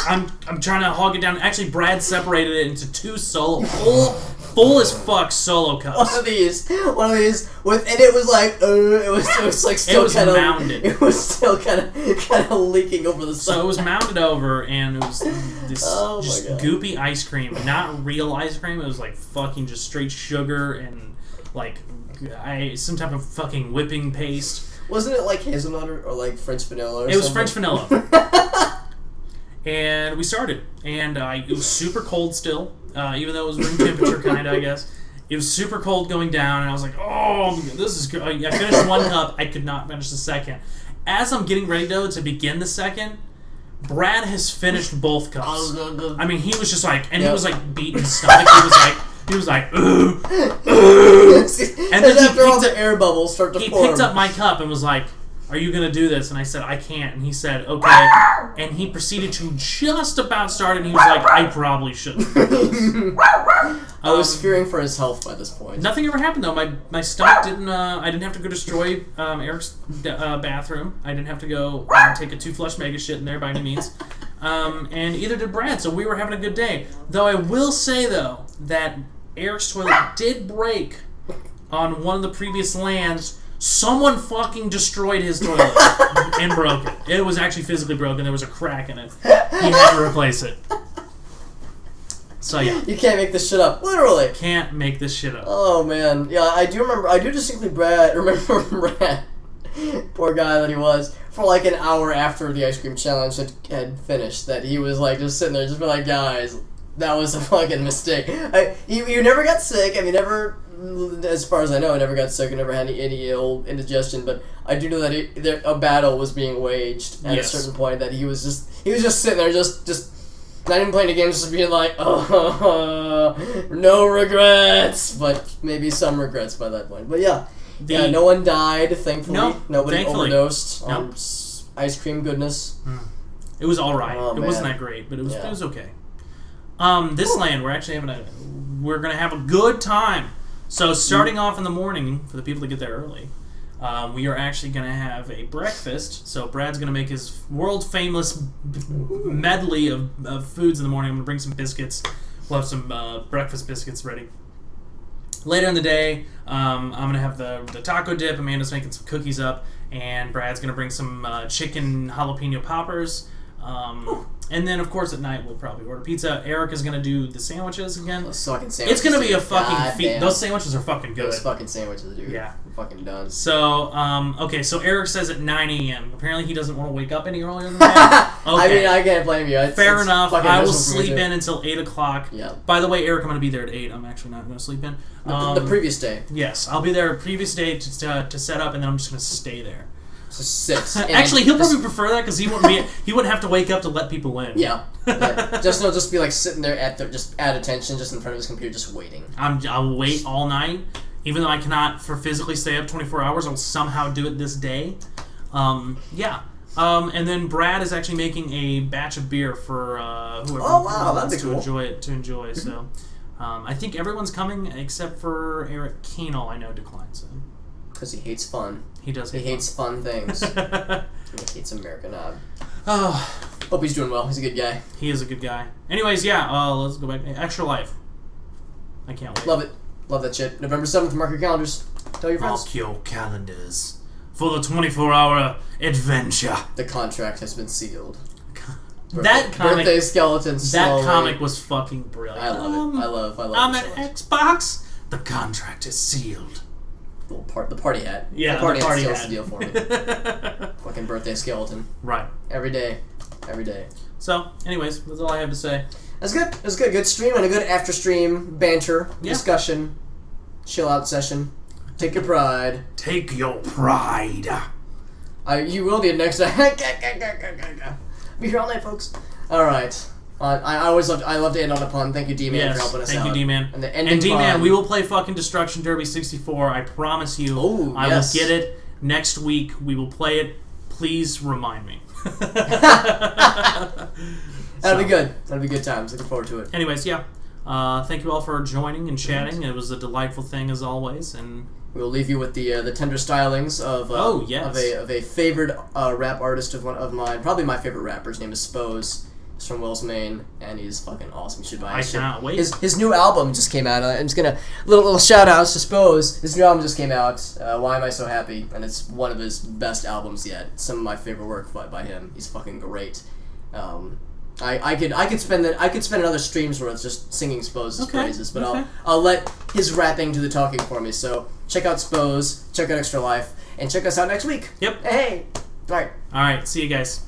I'm trying to hog it down. Actually, Brad separated it into 2 full as fuck solo cups. One of these with, and it was like, it was like still kind of mounded. It was still kind of leaking over the side. So it was mounded over, and it was this just goopy ice cream, not real ice cream. It was like fucking just straight sugar and some type of fucking whipping paste. Wasn't it like hazelnut or like French vanilla? It was French vanilla. And we started, and it was super cold still, even though it was room temperature kind of, I guess. It was super cold going down, and I was like, oh, this is good. I finished 1 cup. I could not finish the second. As I'm getting ready, though, to begin the second, Brad has finished both cups. I mean, he was just like, and he was like beating his stomach. He was like, ooh, ooh. And then after all the air bubbles start to form. He picked up my cup and was like, are you going to do this? And I said, I can't. And he said, okay. And he proceeded to just about start, and he was like, I probably shouldn't do this. I was fearing for his health by this point. Nothing ever happened, though. My stomach didn't, I didn't have to go destroy Eric's bathroom. I didn't have to go take a 2-flush mega shit in there by any means. and either did Brad, so we were having a good day. Though I will say, though, that Eric's toilet did break on one of the previous lands. Someone fucking destroyed his toilet and broke it. It was actually physically broken. There was a crack in it. He had to replace it. So yeah, you can't make this shit up. Literally, can't make this shit up. Oh man, yeah, I do remember. I do distinctly remember Brad. Poor guy that he was. For like an hour after the ice cream challenge had finished, that he was like just sitting there, just be like, guys, that was a fucking mistake. You never got sick. I mean, never, as far as I know, I never got sick. I never had any ill indigestion. But I do know that a battle was being waged at a certain point. That he was just sitting there, just not even playing the game, just being like, oh, no regrets, but maybe some regrets by that point. But yeah. No one died, thankfully. No, nobody thankfully. Overdosed on ice cream goodness. It was all right. Oh, it wasn't that great, but it was okay. This land, we're actually we're gonna have a good time. So starting off in the morning for the people that get there early, we are actually gonna have a breakfast. So Brad's gonna make his world famous medley of foods in the morning. I'm gonna bring some biscuits. We'll have some breakfast biscuits ready. Later in the day, I'm going to have the taco dip. Amanda's making some cookies up. And Brad's going to bring some chicken jalapeno poppers. And then, of course, at night, we'll probably order pizza. Eric is going to do the sandwiches again. Those fucking sandwiches. It's going to be a fucking feat. Those sandwiches are fucking good. Those fucking sandwiches, dude. Yeah. I'm fucking done. So, okay, so Eric says at 9 a.m. Apparently he doesn't want to wake up any earlier than that. Okay. I mean, I can't blame you. Fair enough. I will sleep in until 8 o'clock. Yeah. By the way, Eric, I'm going to be there at 8. I'm actually not going to sleep in. The previous day. Yes, I'll be there previous day to set up, and then I'm just going to stay there. Just sit. Actually, he'll probably prefer that because he wouldn't have to wake up to let people in. Yeah. Just be like sitting there just at attention, just in front of his computer, just waiting. I'll wait all night, even though I cannot physically stay up 24 hours. I'll somehow do it this day. Yeah. And then Brad is actually making a batch of beer for whoever wants to enjoy it. So I think everyone's coming except for Eric Keenel. I know declines it. Because he hates fun. He does. He hates fun things. He hates American Odd. Oh, hope he's doing well. He's a good guy. He is a good guy. Anyways, yeah. Let's go back. Extra Life. I can't wait. Love it. Love that shit. November 7th. Mark your calendars. Tell your friends. Mark your calendars for the 24-hour adventure. The contract has been sealed. Birthday skeleton. That comic was fucking brilliant. I love it. I love I'm it. an Xbox. The contract is sealed. The party hat. Yeah, the party hat hat seals the deal for me. Fucking birthday skeleton. Right. Every day. So, anyways, that's all I have to say. That's good. It was good. Good stream and a good after stream banter, discussion, chill out session. Take your pride. Take your pride. You will need next time. Be here all night, folks. All right. I love to end on a pun. Thank you, D-Man, for helping us out. Thank you, D-Man. And D-Man, we will play fucking Destruction Derby 64. I promise you. Oh, I will get it next week. We will play it. Please remind me. That'll be good. That'll be good times. Looking forward to it. Anyways, yeah. Thank you all for joining and chatting. It was a delightful thing as always, and we will leave you with the tender stylings of a favorite rap artist of mine. Probably my favorite rapper. His name is Spose. He's from Wells, Maine, and he's fucking awesome. You should buy his shit. I cannot wait. His new album just came out. I'm just gonna little shout outs to Spose. His new album just came out. Why Am I So Happy? And it's one of his best albums yet. Some of my favorite work by him. He's fucking great. I could spend another stream's worth just singing Spose's praises, but I'll let his rapping do the talking for me. So check out Spose, check out Extra Life, and check us out next week. Yep. Hey. All right. All right. See you guys.